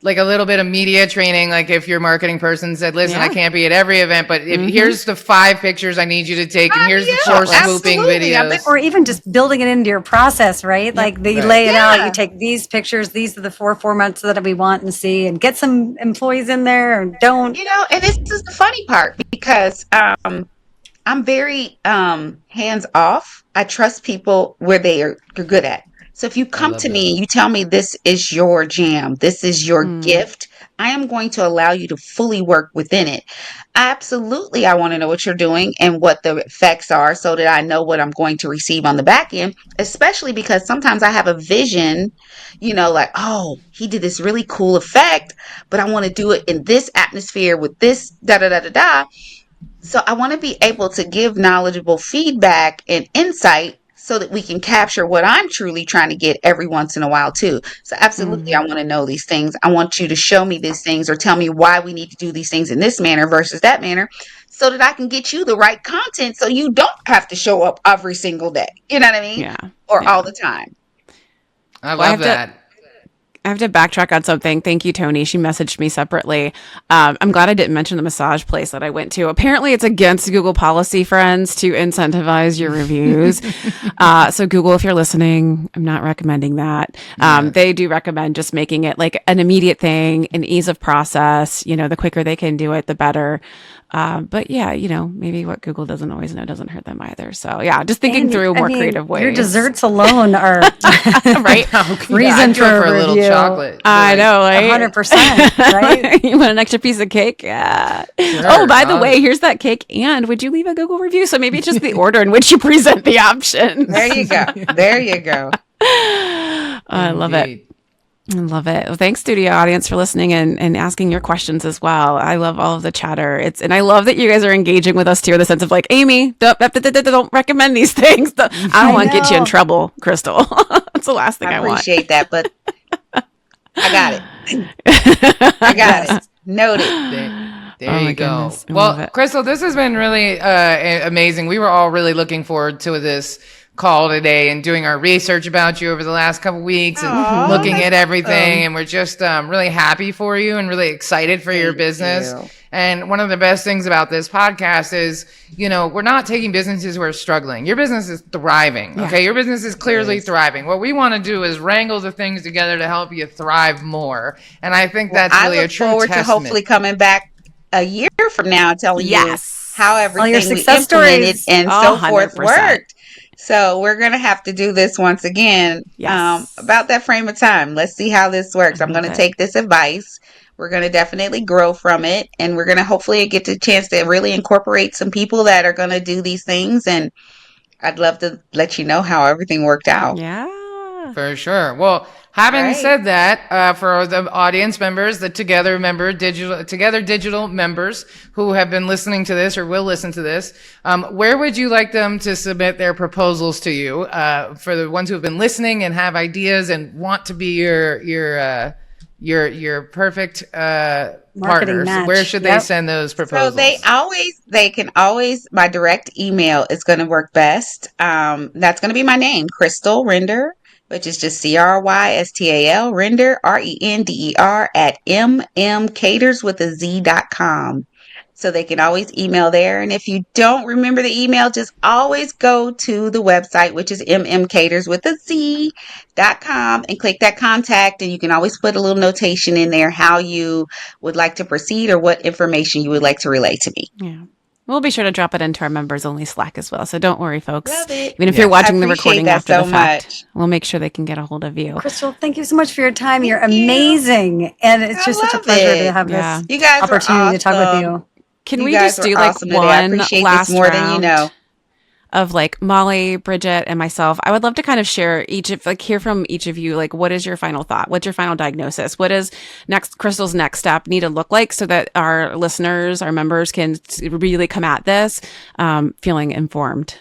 like a little bit of media training? Like, if your marketing person said, "Listen, I Yeah. can't be at every event, but if Mm-hmm. here's the 5 pictures I need you to take, and here's the Yeah, 4 swooping absolutely. videos." Or even just building it into your process, right? Yep. Like they Right. lay it out, you Yeah. take these pictures, these are the 4 formats that we want and see, and get some employees in there or don't. And this is the funny part because I'm very hands off. I trust people where you're good at. So if you I come love to that. me and you tell me this is your jam, this is your Mm. gift, I am going to allow you to fully work within it. Absolutely, I want to know what you're doing and what the effects are so that I know what I'm going to receive on the back end, especially because sometimes I have a vision, like, oh, he did this really cool effect, but I want to do it in this atmosphere with this da da da da da. So I want to be able to give knowledgeable feedback and insight so that we can capture what I'm truly trying to get every once in a while too. So absolutely, I want to know these things. I want you to show me these things or tell me why we need to do these things in this manner versus that manner, so that I can get you the right content so you don't have to show up every single day. You know what I mean? Yeah. Or Yeah. all the time. I Well, love that. I have to backtrack on something. Thank you, Tony. She messaged me separately. I'm glad I didn't mention the massage place that I went to. Apparently, it's against Google policy, friends, to incentivize your reviews. So Google, if you're listening, I'm not recommending that. They do recommend just making it like an immediate thing, an ease of process. The quicker they can do it, the better. But yeah, maybe what Google doesn't always know doesn't hurt them either. So yeah, just thinking through more creative ways. Your desserts alone are right. reason for a a little review. chocolate. I know, right? 100%, right? You want an extra piece of cake? Yeah. Sure. Oh, by the way, here's that cake. And would you leave a Google review? So maybe it's just the order in which you present the options. There you go. There you go. I love it. Indeed. I love it. Well, thanks, studio audience, for listening and asking your questions as well. I love all of the chatter. And I love that you guys are engaging with us too, in the sense of like, Amy, don't recommend these things. I don't want to get you in trouble, Crystal. That's the last thing I want. Appreciate that, but I got it. I got it. Noted. There Oh you my go. goodness. I love Well, it. Crystal, this has been really amazing. We were all really looking forward to this call today and doing our research about you over the last couple weeks and Aw, looking at that's everything. And we're just really happy for you and really excited for your Thank business. you. And one of the best things about this podcast is, we're not taking businesses who are struggling. Your business is thriving. Okay. Your business is clearly thriving. What we want to do is wrangle the things together to help you thrive more. And I think that's I really a look true forward to testament. hopefully coming back a year from now and telling Yes. you how your everything we success implemented stories. and Oh, so forth 100%. worked. So we're going to have to do this once again Yes. about that frame of time. Let's see how this works. I'm going to it. take this advice. We're going to definitely grow from it. And we're going to hopefully get the chance to really incorporate some people that are going to do these things. And I'd love to let you know how everything worked out. Yeah. For sure. Well, having Right. said that, for the audience members, the Together Digital members who have been listening to this or will listen to this, where would you like them to submit their proposals to you? For the ones who have been listening and have ideas and want to be your perfect partners, match. where should they Yep. send those So proposals? they can always, my direct email is going to work best. That's going to be my name, Crystal Redner, which is just CRYSTAL, Render, RENDER at mmcaters.com. So they can always email there. And if you don't remember the email, just always go to the website, which is mmcaters.com, and click that contact. And you can always put a little notation in there how you would like to proceed or what information you would like to relay to me. Yeah. We'll be sure to drop it into our members only Slack as well. So don't worry, folks. Love it. Even if you're watching I the appreciate recording that after so the fact, much. we'll make sure they can get a hold of you. Crystal, thank you so much for your time. You're Thank you. amazing. And it's I just such a love pleasure it. to have Yeah. this You guys opportunity are to talk with awesome. you. Can You we guys just do are like awesome today. I one appreciate last this more round than you know. of like Molly, Bridget, and myself? I would love to kind of share hear from each of you. Like, what is your final thought? What's your final diagnosis? What does Crystal's next step need to look like so that our listeners, our members can really come at this feeling informed?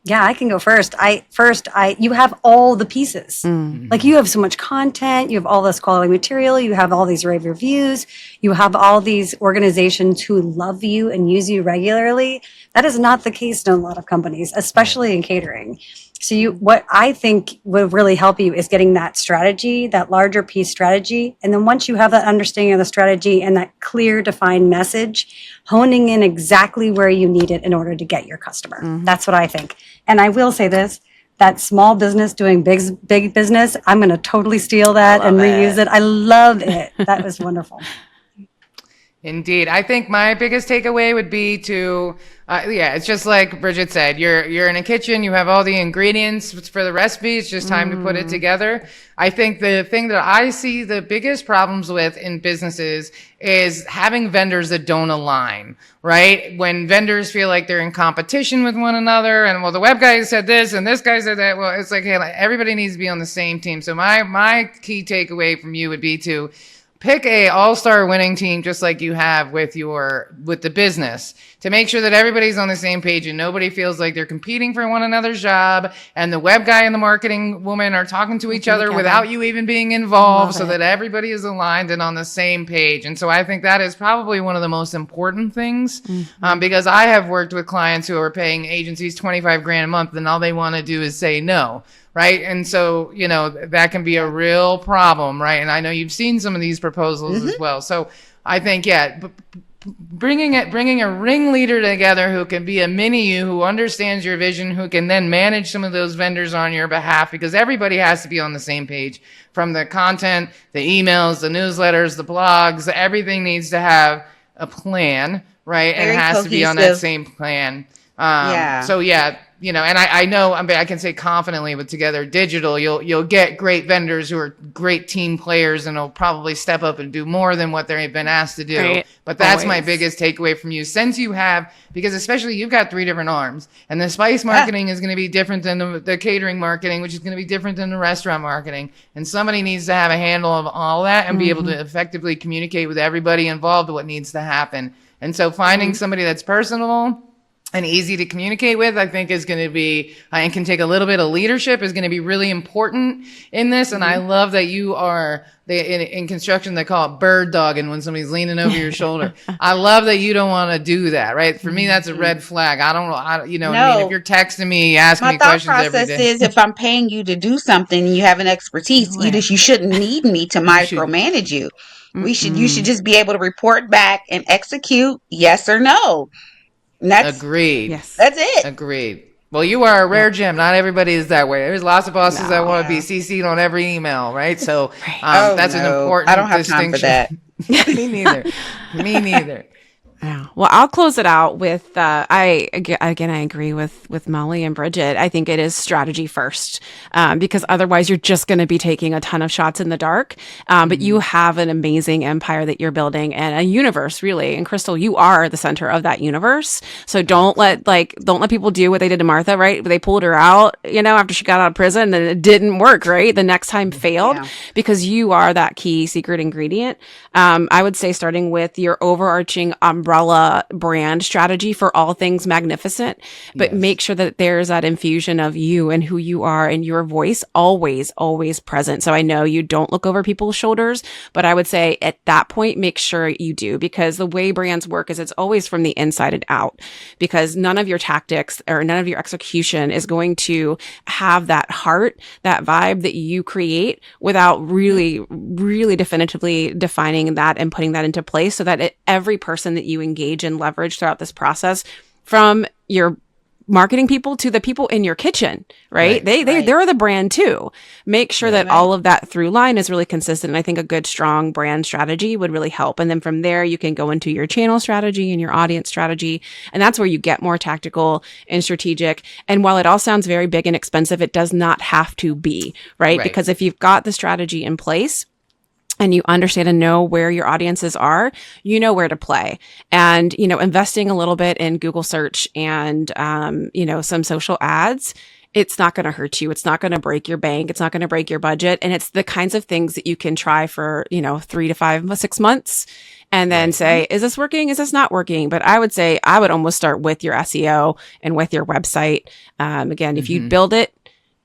Yeah, I can go first. You have all the pieces. Like you have so much content, you have all this quality material, you have all these rave reviews, you have all these organizations who love you and use you regularly. That is not the case in a lot of companies, especially in catering. So what I think would really help you is getting that strategy, that larger piece strategy. And then once you have that understanding of the strategy and that clear, defined message, honing in exactly where you need it in order to get your customer. That's what I think. And I will say this, that small business doing big business, I'm going to totally steal that and reuse it. I love it. That was wonderful. Indeed. I think my biggest takeaway would be to, it's just like Bridget said, you're in a kitchen, you have all the ingredients for the recipe, it's just time to put it together. I think the thing that I see the biggest problems with in businesses is having vendors that don't align, right? When vendors feel like they're in competition with one another and, well, the web guy said this and this guy said that, well, it's like, hey, everybody needs to be on the same team. So my key takeaway from you would be to pick a all-star winning team just like you have with the business, to make sure that everybody's on the same page and nobody feels like they're competing for one another's job, and the web guy and the marketing woman are talking to each other without you even being involved, so that everybody is aligned and on the same page. And so I think that is probably one of the most important things, because I have worked with clients who are paying agencies 25 grand a month and all they want to do is say no. Right. And so, that can be a real problem. Right. And I know you've seen some of these proposals as well. So I think, bringing a ringleader together who can be a mini you, who understands your vision, who can then manage some of those vendors on your behalf, because everybody has to be on the same page, from the content, the emails, the newsletters, the blogs, everything needs to have a plan, right? Very and it has cohesive. to be on that same plan. So and I know, I can say confidently with Together Digital, you'll get great vendors who are great team players and will probably step up and do more than what they've been asked to do. Right. But that's my biggest takeaway from you. Since you have, because especially you've got 3 different arms, and the spice marketing is going to be different than the catering marketing, which is going to be different than the restaurant marketing. And somebody needs to have a handle of all that and be able to effectively communicate with everybody involved what needs to happen. And so finding somebody that's personable and easy to communicate with, I think is going to be, and can take a little bit of leadership, is going to be really important in this. And I love that you are, in construction, they call it bird dogging, when somebody's leaning over your shoulder. I love that you don't want to do that, right? For me, that's a red flag. I mean, if you're texting me, asking me questions every day. My thought process is, if I'm paying you to do something, you have an expertise, you shouldn't need me to micromanage you. You should just be able to report back and execute yes or no. Agreed. Yes. That's it. Agreed. Well, you are a rare gem. Not everybody is that way. There's lots of bosses that want to be CC'd on every email, right? So that's an important distinction. I don't have time for that. Me neither. Me neither. Yeah. Well, I'll close it out with, I agree with Molly and Bridget. I think it is strategy first, because otherwise you're just going to be taking a ton of shots in the dark. But you have an amazing empire that you're building, and a universe, really. And Crystal, you are the center of that universe. So don't let people do what they did to Martha, right? They pulled her out, after she got out of prison, and it didn't work, right? The next time failed, because you are that key secret ingredient. I would say, starting with your overarching umbrella brand strategy for all things Magnificent, but make sure that there's that infusion of you and who you are and your voice always present. So I know you don't look over people's shoulders, but I would say at that point, make sure you do, because the way brands work is it's always from the inside and out, because none of your tactics or none of your execution is going to have that heart, that vibe that you create, without really, really definitively defining that and putting that into place, so that every person that you engage and leverage throughout this process, from your marketing people to the people in your kitchen, right? They're the brand too. Make sure that all of that through line is really consistent. And I think a good, strong brand strategy would really help. And then from there, you can go into your channel strategy and your audience strategy. And that's where you get more tactical and strategic. And while it all sounds very big and expensive, it does not have to be, right? Because if you've got the strategy in place, and you understand and know where your audiences are, you know where to play. And, investing a little bit in Google search and, some social ads, it's not going to hurt you. It's not going to break your bank. It's not going to break your budget. And it's the kinds of things that you can try for, 3 to 5, 6 months, and then say, is this working? Is this not working? But I would say I would almost start with your SEO and with your website. Again, if you build it,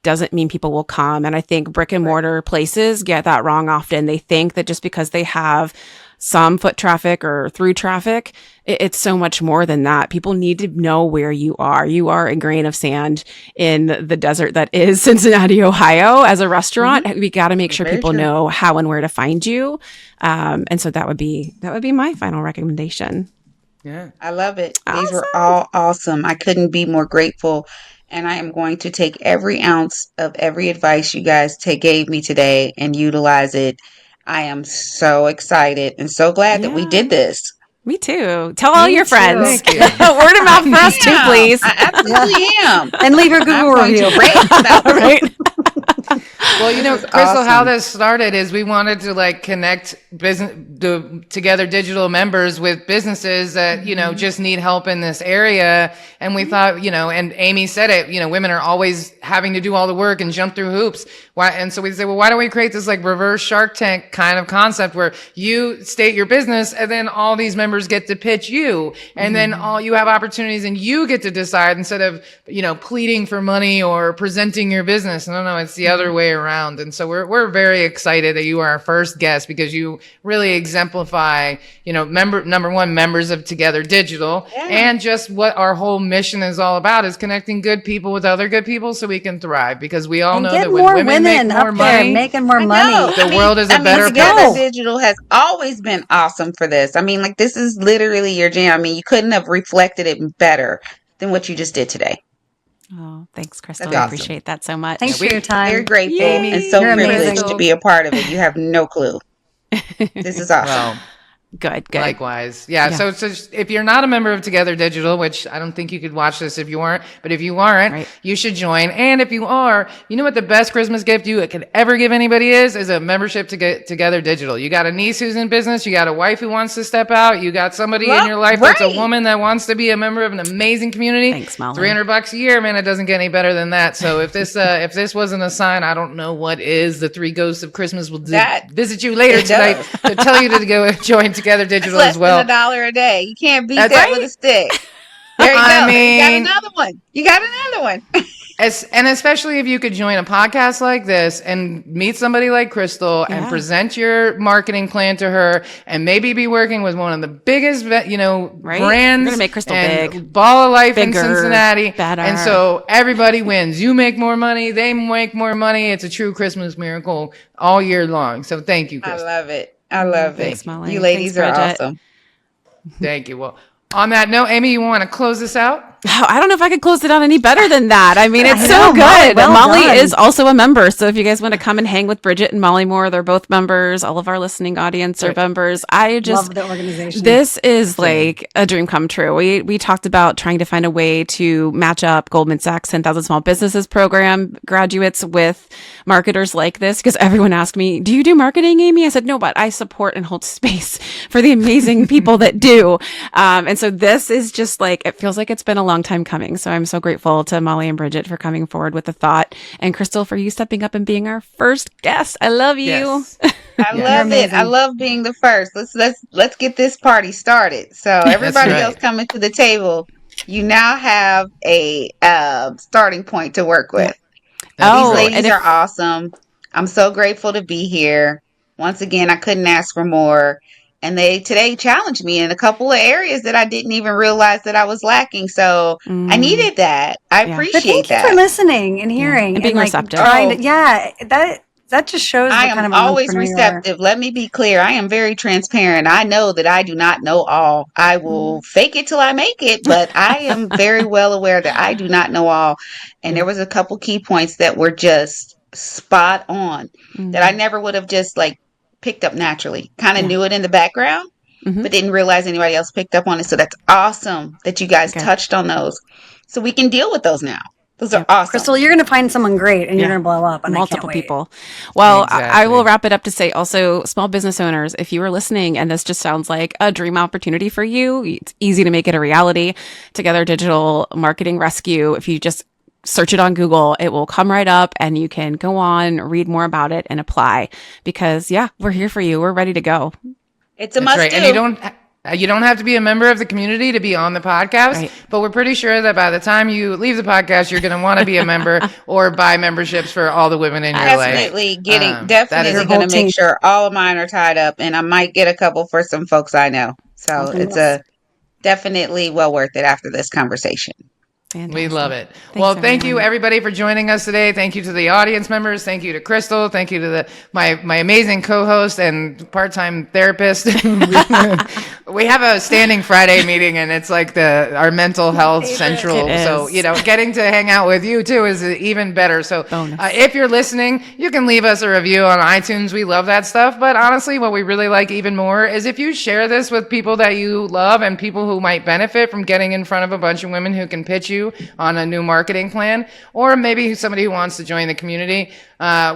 doesn't mean people will come. And I think brick and mortar places get that wrong often. They think that just because they have some foot traffic or through traffic, it's so much more than that. People need to know where you are. You are a grain of sand in the desert that is Cincinnati, Ohio. As a restaurant, we got to make sure people know how and where to find you. And so that would be my final recommendation. Yeah. I love it. Awesome. These were all awesome. I couldn't be more grateful. And I am going to take every ounce of every advice you guys gave me today and utilize it. I am so excited and so glad that we did this. Me too. Tell all your friends. Thank you. Word of mouth for us too, please. I absolutely am. And leave your Google review. Right. Well, Crystal, how this started is we wanted to connect the Together Digital members with businesses that, just need help in this area. And we thought, and Amy said it, women are always having to do all the work and jump through hoops. And so we say, well, why don't we create this like reverse Shark Tank kind of concept where you state your business and then all these members get to pitch you, and then all you have opportunities and you get to decide instead of, pleading for money or presenting your business. No, it's the other way around. And so we're very excited that you are our first guest because you really exemplify, number one, members of Together Digital, and just what our whole mission is all about is connecting good people with other good people so we can thrive, because we all know that when women make more money, making more money, the world is a better Together place. Digital has always been awesome for this. I mean, like, this is literally your jam. I mean, you couldn't have reflected it better than what you just did today. Oh, thanks, Crystal. That's I awesome. appreciate that so much. Thanks for your time. Very grateful Yay. and so You're privileged amazing. to be a part of it. You have no clue. This is awesome. Well, Good. likewise. Yeah. So if you're not a member of Together Digital, which I don't think you could watch this if you weren't, but if you aren't, Right. you should join. And if you are, you know what the best Christmas gift you could ever give anybody is a membership to get Together Digital. You got a niece who's in business. You got a wife who wants to step out. You got somebody in your life that's a right. woman that wants to be a member of an amazing community. Thanks, Molly. $300 a year, man. It doesn't get any better than that. So if this wasn't a sign, I don't know what is. The three ghosts of Christmas will visit you later tonight to tell you to go join Together Digital as well. $1 a day. You can't beat That's that right. with a stick. There you I go. mean- You got another one. And especially if you could join a podcast like this and meet somebody like Crystal and present your marketing plan to her, and maybe be working with one of the biggest, brands. You're gonna make Crystal and big, ball of life in bigger, Cincinnati. better. And so everybody wins. You make more money. They make more money. It's a true Christmas miracle all year long. So thank you, I Crystal. love it. I love Thanks, it. Molly. You ladies Thanks, are Bridget. awesome. Thank you. Well, on that note, Amy, you want to close this out? Oh, I don't know if I could close it out any better than that. I mean, it's I so know, Molly, good. well Molly done. is also a member. So if you guys want to come and hang with Bridget and Molly more, they're both members. All of our listening audience are members. I just Love the organization. This is like a dream come true. We talked about trying to find a way to match up Goldman Sachs 10,000 Small Businesses program graduates with marketers like this, because everyone asked me, do you do marketing, Amy? I said, no, but I support and hold space for the amazing people that do. And so this is just like, it feels like it's been a long time coming. So I'm so grateful to Molly and Bridget for coming forward with the thought, and Crystal for you stepping up and being our first guest. I love you. Yes. I love it. I love being the first. Let's get this party started. So everybody right. else coming to the table, you now have a starting point to work with. Oh, These ladies and if- are awesome. I'm so grateful to be here. Once again, I couldn't ask for more. And they today challenged me in a couple of areas that I didn't even realize that I was lacking. So I needed that. I Yeah. appreciate But thank you that. for listening and hearing And being like receptive. trying to, that just shows I the kind am of always entrepreneur you are. receptive. Let me be clear. I am very transparent. I know that I do not know all. I will fake it till I make it, but I am very well aware that I do not know all. And there was a couple key points that were just spot on that I never would have just like picked up naturally. Kind of knew it in the background, but didn't realize anybody else picked up on it. So that's awesome that you guys touched on those. So we can deal with those now. Those are awesome. Crystal, you're going to find someone great and you're going to blow up. And Multiple I can't wait. people. Well, I Exactly. will wrap it up to say also, small business owners, if you are listening and this just sounds like a dream opportunity for you, it's easy to make it a reality. Together Digital Marketing Rescue, if you just search it on Google, it will come right up and you can go on, read more about it and apply, because we're here for you. We're ready to go. It's a That's must right. do. And you don't have to be a member of the community to be on the podcast, Right. but we're pretty sure that by the time you leave the podcast, you're going to want to be a member or buy memberships for all the women in your life. Definitely that definitely is- going whole to make team. sure all of mine are tied up, and I might get a couple for some folks I know. So it's definitely well worth it after this conversation. We love it. Thanks, Well, thank you everyone. everybody for joining us today. Thank you to the audience members. Thank you to Crystal. Thank you to my amazing co-host and part-time therapist. We have a standing Friday meeting, and it's like our mental health central. It So, is. getting to hang out with you too is even better. So Bonus. if you're listening, you can leave us a review on iTunes. We love that stuff. But honestly, what we really like even more is if you share this with people that you love and people who might benefit from getting in front of a bunch of women who can pitch you you on a new marketing plan, or maybe somebody who wants to join the community.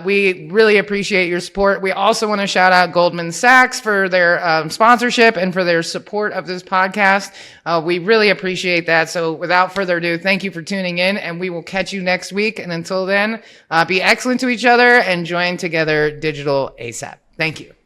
We really appreciate your support. We also want to shout out Goldman Sachs for their sponsorship and for their support of this podcast. We really appreciate that. So without further ado, thank you for tuning in, and we will catch you next week. And until then, be excellent to each other and join together digital ASAP. Thank you.